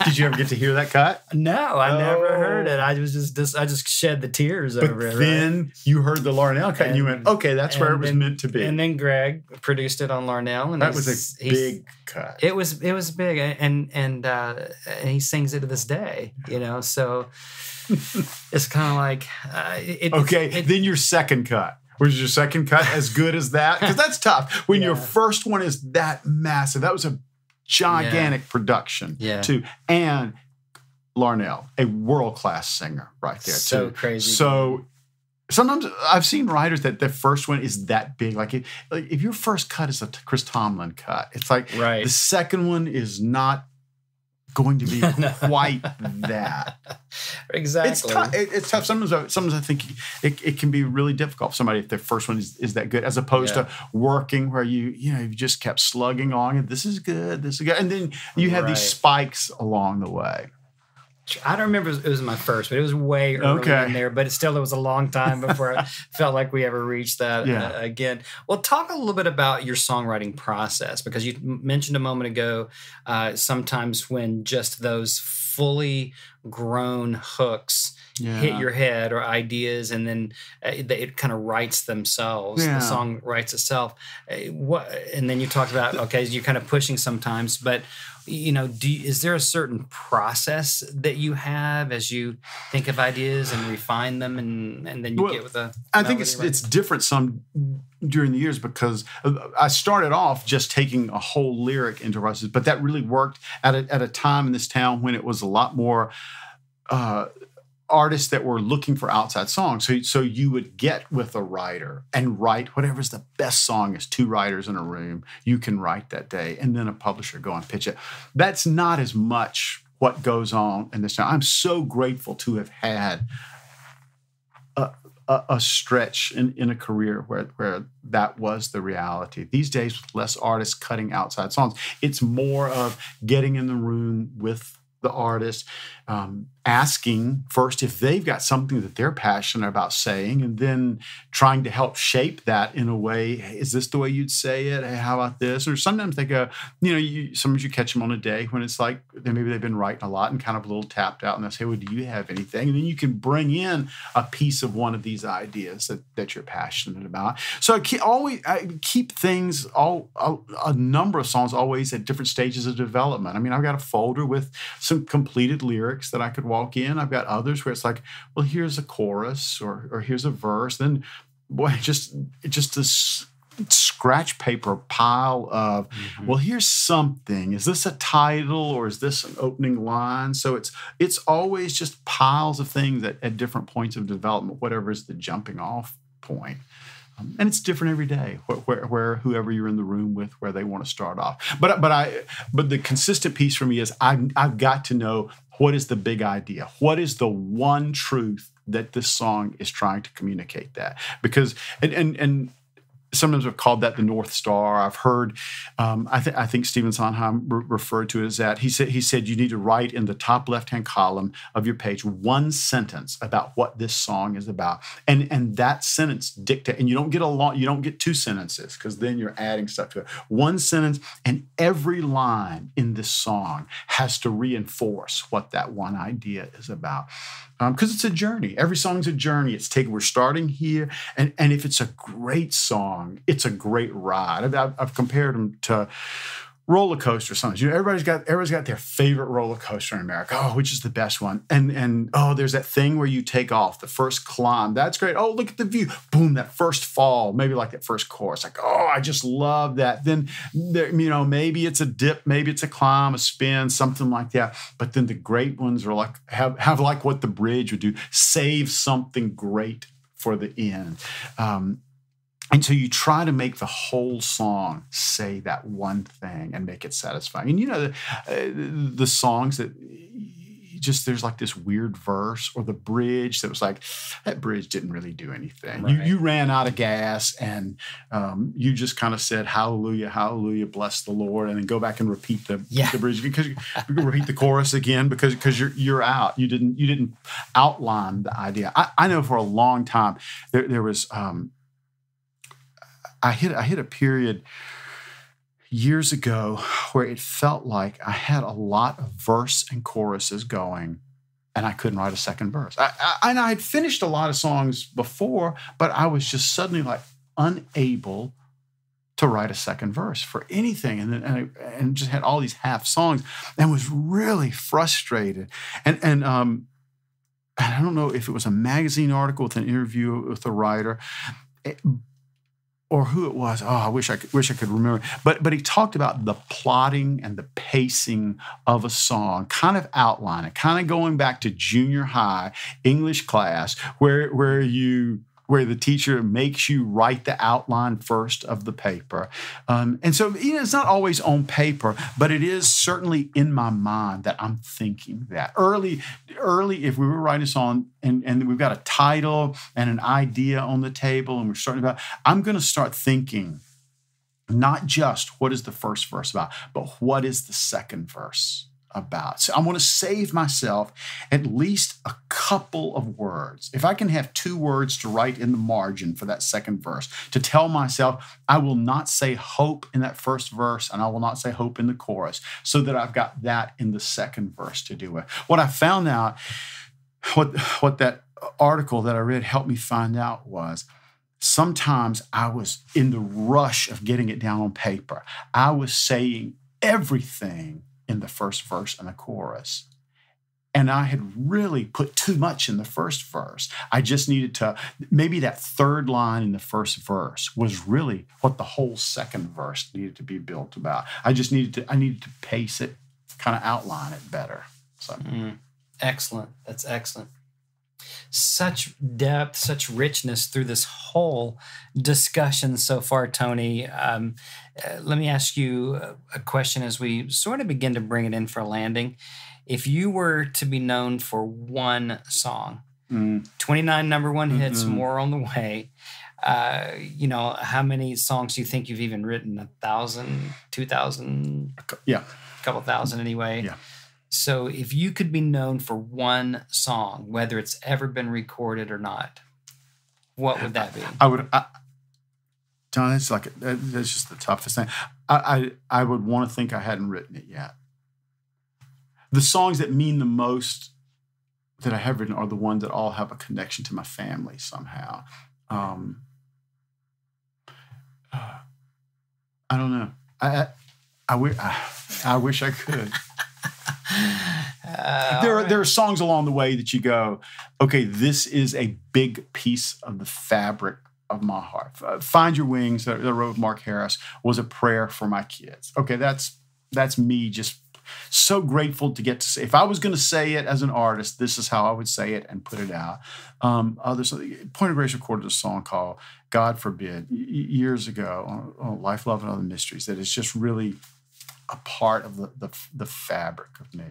Did you ever get to hear that cut? No, I never heard it. I just shed the tears over it. But then you heard the Larnell cut and you went, okay, that's where it was meant to be. And then Greg produced it on Larnell. And that was a big cut. It was big. And he sings it to this day, so it's kind of like... then your second cut. Was your second cut as good as that? Because that's tough. When your first one is that massive, that was a gigantic production too. And Larnell, a world-class singer right there so too. Crazy. So sometimes I've seen writers that the first one is that big. Like if your first cut is a Chris Tomlin cut, it's like the second one is not going to be quite that. Exactly. It's tough. Sometimes I think it can be really difficult for somebody if their first one is that good, as opposed to working where you just kept slugging on and this is good, and then you have these spikes along the way. I don't remember if it was my first, but it was way early in there. But it was a long time before I felt like we ever reached that again. Well, talk a little bit about your songwriting process, because you mentioned a moment ago sometimes when just those fully grown hooks hit your head, or ideas, and then it kind of writes themselves. The song writes itself. And then you talked about, you're kind of pushing sometimes, but is there a certain process that you have as you think of ideas and refine them, and then you get with a... I think it's different some during the years, because I started off just taking a whole lyric into verses, but that really worked at a time in this town when it was a lot more artists that were looking for outside songs. So you would get with a writer and write whatever's the best song. Is 2 writers in a room, you can write that day, and then a publisher go and pitch it. That's not as much what goes on in this town. I'm so grateful to have had a stretch in a career where that was the reality. These days, with less artists cutting outside songs, it's more of getting in the room with the artist, asking first if they've got something that they're passionate about saying, and then trying to help shape that in a way. Hey, is this the way you'd say it? Hey, how about this? Or sometimes they go, sometimes you catch them on a day when it's like maybe they've been writing a lot and kind of a little tapped out, and they'll say, well, do you have anything? And then you can bring in a piece of one of these ideas that you're passionate about. So I keep things, a number of songs always at different stages of development. I mean, I've got a folder with some completed lyrics that I could walk in. I've got others where it's like, well, here's a chorus or here's a verse. Then, boy, just this scratch paper pile of, well, here's something. Is this a title or is this an opening line? So it's always just piles of things at different points of development, whatever is the jumping off point. And it's different every day, where whoever you're in the room with, where they want to start off. But the consistent piece for me is I've got to know, what is the big idea? What is the one truth that this song is trying to communicate? That because and sometimes I've called that the North Star. I've heard, I think Stephen Sondheim referred to it as that. He said you need to write in the top left-hand column of your page one sentence about what this song is about, and that sentence dictate. And you don't get two sentences, because then you're adding stuff to it. One sentence, and every line in this song has to reinforce what that one idea is about. Because it's a journey. Every song's a journey. We're starting here, and if it's a great song, it's a great ride. I've compared them to roller coaster songs. Everybody's got their favorite roller coaster in America. Oh, which is the best one? And there's that thing where you take off, the first climb. That's great. Oh, look at the view. Boom, that first fall. Maybe like that first chorus. Like, oh, I just love that. Then there, maybe it's a dip, maybe it's a climb, a spin, something like that. But then the great ones are like have like what the bridge would do. Save something great for the end. And so you try to make the whole song say that one thing and make it satisfying. And the songs that just, there's like this weird verse or the bridge that was like, that bridge didn't really do anything. Right. You ran out of gas, and you just kind of said, hallelujah, hallelujah, bless the Lord, and then go back and repeat the bridge, because you can repeat the chorus again because you're out. You didn't outline the idea. I know for a long time there was I hit a period years ago where it felt like I had a lot of verse and choruses going, and I couldn't write a second verse. I had finished a lot of songs before, but I was just suddenly like unable to write a second verse for anything, and just had all these half songs, and was really frustrated. And I don't know if it was a magazine article with an interview with a writer, or who it was. Oh, I wish I could remember. But he talked about the plotting and the pacing of a song, kind of outlining, kind of going back to junior high English class, where the teacher makes you write the outline first of the paper. And so, it's not always on paper, but it is certainly in my mind that I'm thinking that. Early, if we were writing a song and we've got a title and an idea on the table and we're starting about, I'm going to start thinking not just what is the first verse about, but what is the second verse about. So I want to save myself at least a couple of words. If I can have 2 words to write in the margin for that second verse, to tell myself I will not say hope in that first verse and I will not say hope in the chorus, so that I've got that in the second verse to do with. What I found out, what that article that I read helped me find out, was sometimes I was in the rush of getting it down on paper. I was saying everything in the first verse and the chorus. And I had really put too much in the first verse. I just needed to, maybe that third line in the first verse was really what the whole second verse needed to be built about. I needed to pace it, kind of outline it better. So. Excellent. That's excellent. Such depth, such richness through this whole discussion so far, Tony. Let me ask you a question as we sort of begin to bring it in for a landing. If you were to be known for one song, 29 number one hits, more on the way. How many songs do you think you've even written? 1,000, 2,000? Yeah. A couple thousand anyway. Yeah. So if you could be known for one song, whether it's ever been recorded or not, what would that be? John, that's just the toughest thing. I would want to think I hadn't written it yet. The songs that mean the most that I have written are the ones that all have a connection to my family somehow. I don't know. I wish I could. There are songs along the way that you go, okay, this is a big piece of the fabric of my heart. Find Your Wings, that I wrote with Mark Harris, was a prayer for my kids. Okay, that's me just so grateful to get to say. If I was going to say it as an artist, this is how I would say it and put it out. Point of Grace recorded a song called God Forbid years ago on Life, Love, and Other Mysteries that is just really a part of the fabric of me.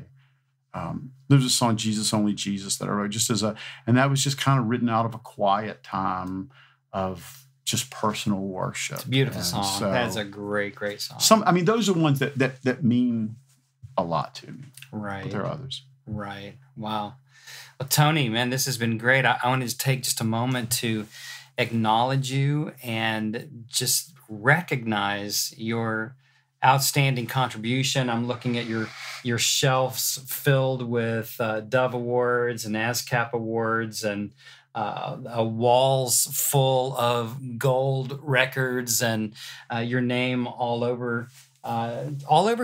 There's a song, Jesus Only Jesus, that I wrote and that was just kind of written out of a quiet time of just personal worship. It's a beautiful song. So, that's a great, great song. Those are ones that mean a lot to me. Right. But there are others. Right. Wow. Well, Tony, man, this has been great. I wanted to take just a moment to acknowledge you and just recognize your outstanding contribution. I'm looking at your shelves filled with Dove Awards and ASCAP Awards and walls full of gold records and your name all over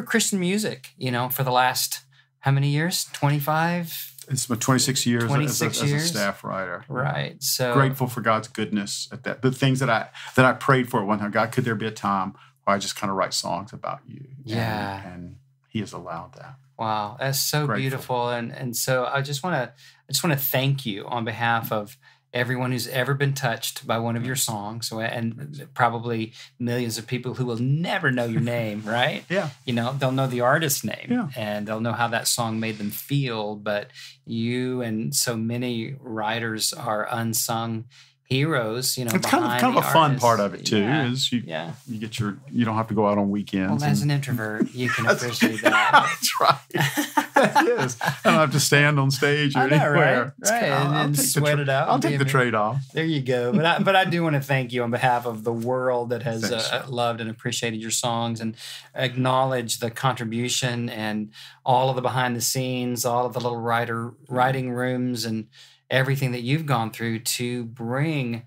Christian music, for the last, how many years? 25? It's been 26 years, 26 as a staff writer. Right. So grateful for God's goodness at that. The things that I prayed for at one time. God, could there be a time where I just kind of write songs about you? Yeah. And He has allowed that. Wow, that's so beautiful. And so I just want to thank you on behalf of everyone who's ever been touched by one of your songs, and probably millions of people who will never know your name, right? Yeah. They'll know the artist's name, and they'll know how that song made them feel, but you and so many writers are unsung heroes, it's kind of a fun part of it too. Is you get you don't have to go out on weekends. Well, as an introvert, you can appreciate that. That's right. That is. I don't have to stand on stage or anywhere. Right. And sweat it out. I'll take the trade off. There you go. But I do want to thank you on behalf of the world that has loved and appreciated your songs, and acknowledge the contribution and all of the behind the scenes, all of the little writing rooms, and everything that you've gone through to bring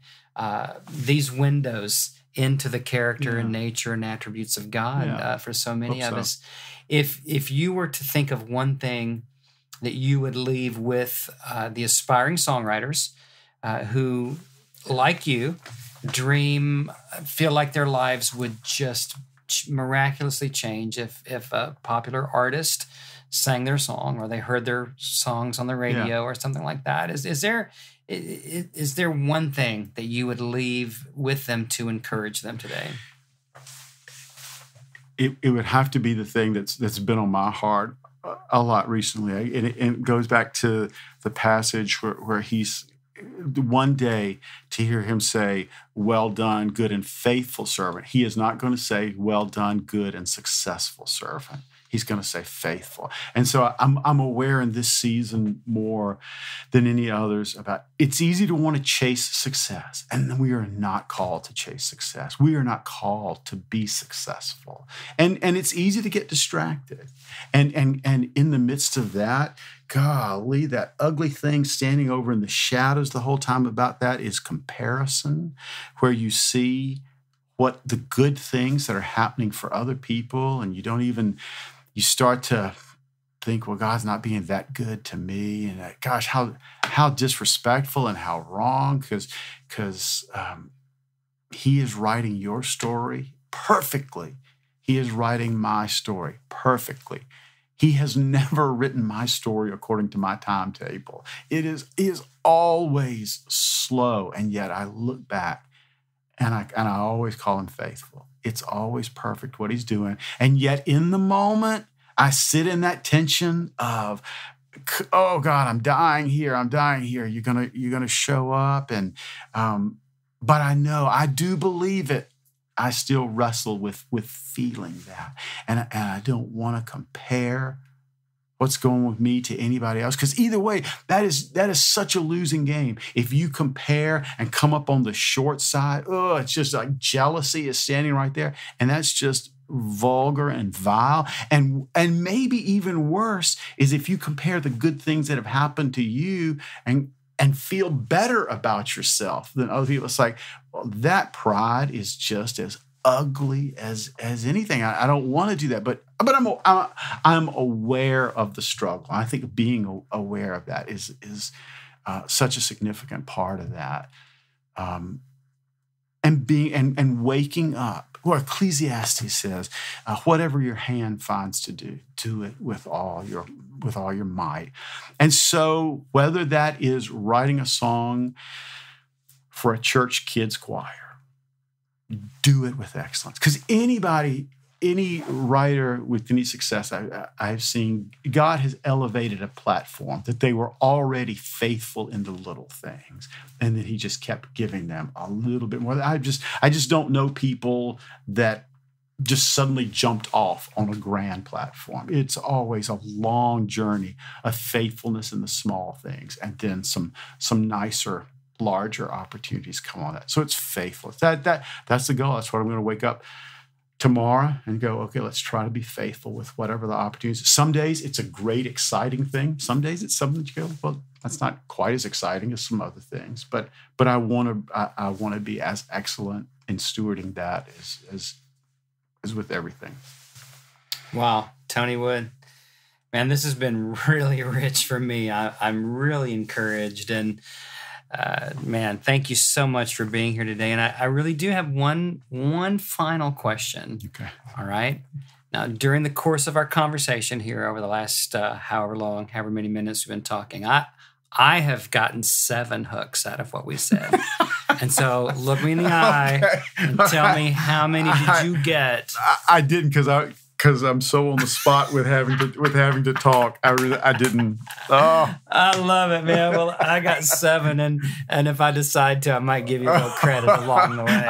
these windows into the character and nature and attributes of God for so many of us. If you were to think of one thing that you would leave with the aspiring songwriters who, like you, feel like their lives would just miraculously change if a popular artist sang their song, or they heard their songs on the radio or something like that. Is there one thing that you would leave with them to encourage them today? It would have to be the thing that's been on my heart a lot recently. And it goes back to the passage where he's one day to hear him say, "Well done, good and faithful servant." He is not going to say, "Well done, good and successful servant." He's going to say faithful. And so I'm aware in this season more than any others about it's easy to want to chase success. And we are not called to chase success. We are not called to be successful. And it's easy to get distracted. And in the midst of that, golly, that ugly thing standing over in the shadows the whole time about that is comparison, where you see what the good things that are happening for other people, and you start to think, well, God's not being that good to me, and gosh, how disrespectful and how wrong, because He is writing your story perfectly. He is writing my story perfectly. He has never written my story according to my timetable. It is always slow, and yet I look back and I always call Him faithful. It's always perfect what He's doing. And yet in the moment, I sit in that tension of, oh God, I'm dying here. You're gonna show up, and but I do believe it. I still wrestle with feeling that, and I don't want to compare what's going with me to anybody else, because either way, that is such a losing game. If you compare and come up on the short side, it's just like jealousy is standing right there, and that's just vulgar and vile. And maybe even worse is if you compare the good things that have happened to you and feel better about yourself than other people. It's like, well, that pride is just as ugly as anything. I don't want to do that, but I'm aware of the struggle. I think being aware of that is such a significant part of that. And being and waking up. Well, Ecclesiastes says, whatever your hand finds to do it with all your might. And so, whether that is writing a song for a church kids choir, do it with excellence. Because any writer with any success I've seen, God has elevated a platform that they were already faithful in the little things, and then He just kept giving them a little bit more. I just don't know people that just suddenly jumped off on a grand platform. It's always a long journey of faithfulness in the small things, and then some nicer, larger opportunities come on that. So it's faithful. That's the goal. That's what I'm going to wake up tomorrow and go, okay, let's try to be faithful with whatever the opportunities. Some days it's a great, exciting thing. Some days it's something that you go, well, that's not quite as exciting as some other things. But I want to be as excellent in stewarding that as with everything. Wow, Tony Wood, man, this has been really rich for me. I'm really encouraged, and man, thank you so much for being here today. And I really do have one final question. Okay. All right. Now, during the course of our conversation here over the last however many minutes we've been talking, I have gotten 7 hooks out of what we said. And so look me in the eye and tell me, how many did you get? I didn't, because I'm so on the spot with having to talk. I didn't. Oh, I love it, man. Well, I got 7, and if I decide to, I might give you a little credit along the way.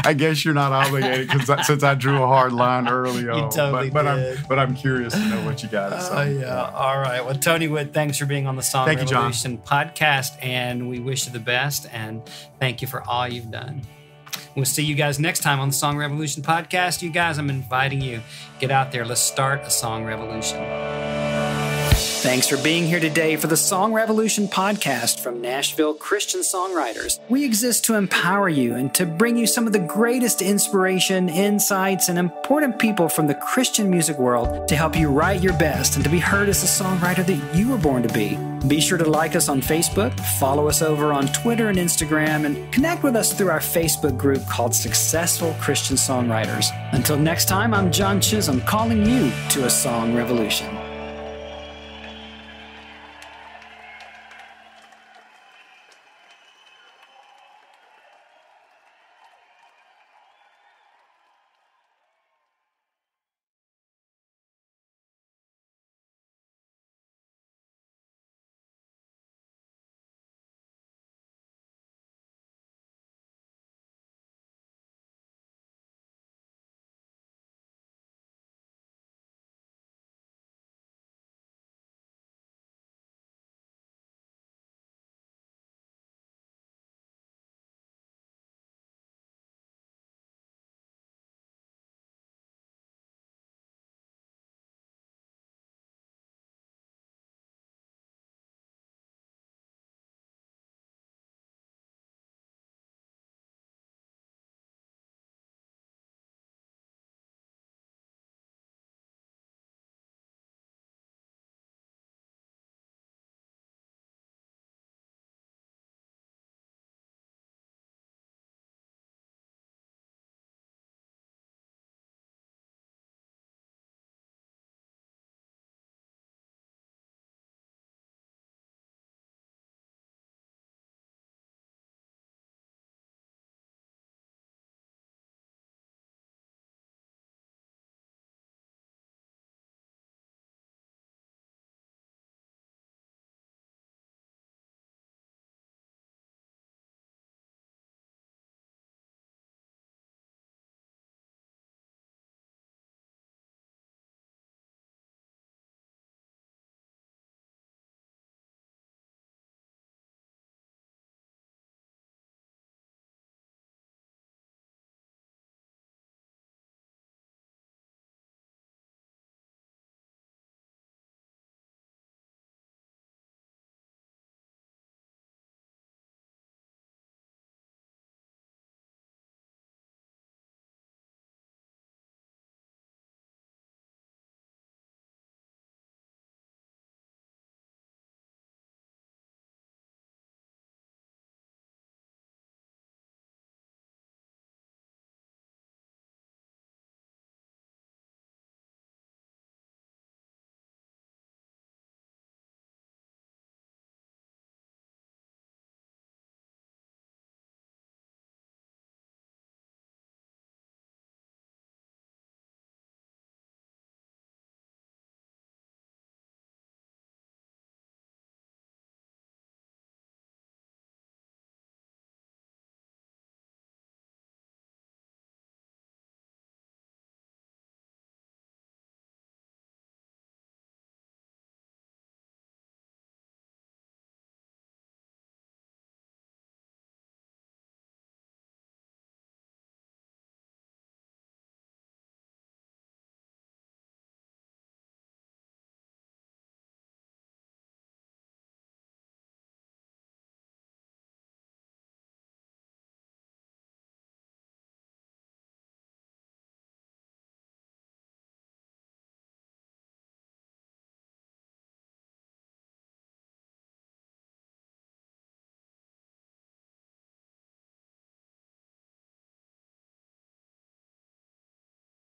I guess you're not obligated, since I drew a hard line early on. You totally did. But I'm curious to know what you got. Oh yeah. All right. Well, Tony Wood, thanks for being on the Song Revolution podcast, and we wish you the best. And thank you for all you've done. We'll see you guys next time on the Song Revolution podcast. You guys, I'm inviting you. Get out there. Let's start a song revolution. Thanks for being here today for the Song Revolution podcast from Nashville Christian Songwriters. We exist to empower you and to bring you some of the greatest inspiration, insights, and important people from the Christian music world to help you write your best and to be heard as the songwriter that you were born to be. Be sure to like us on Facebook, follow us over on Twitter and Instagram, and connect with us through our Facebook group called Successful Christian Songwriters. Until next time, I'm John Chisholm calling you to a song revolution.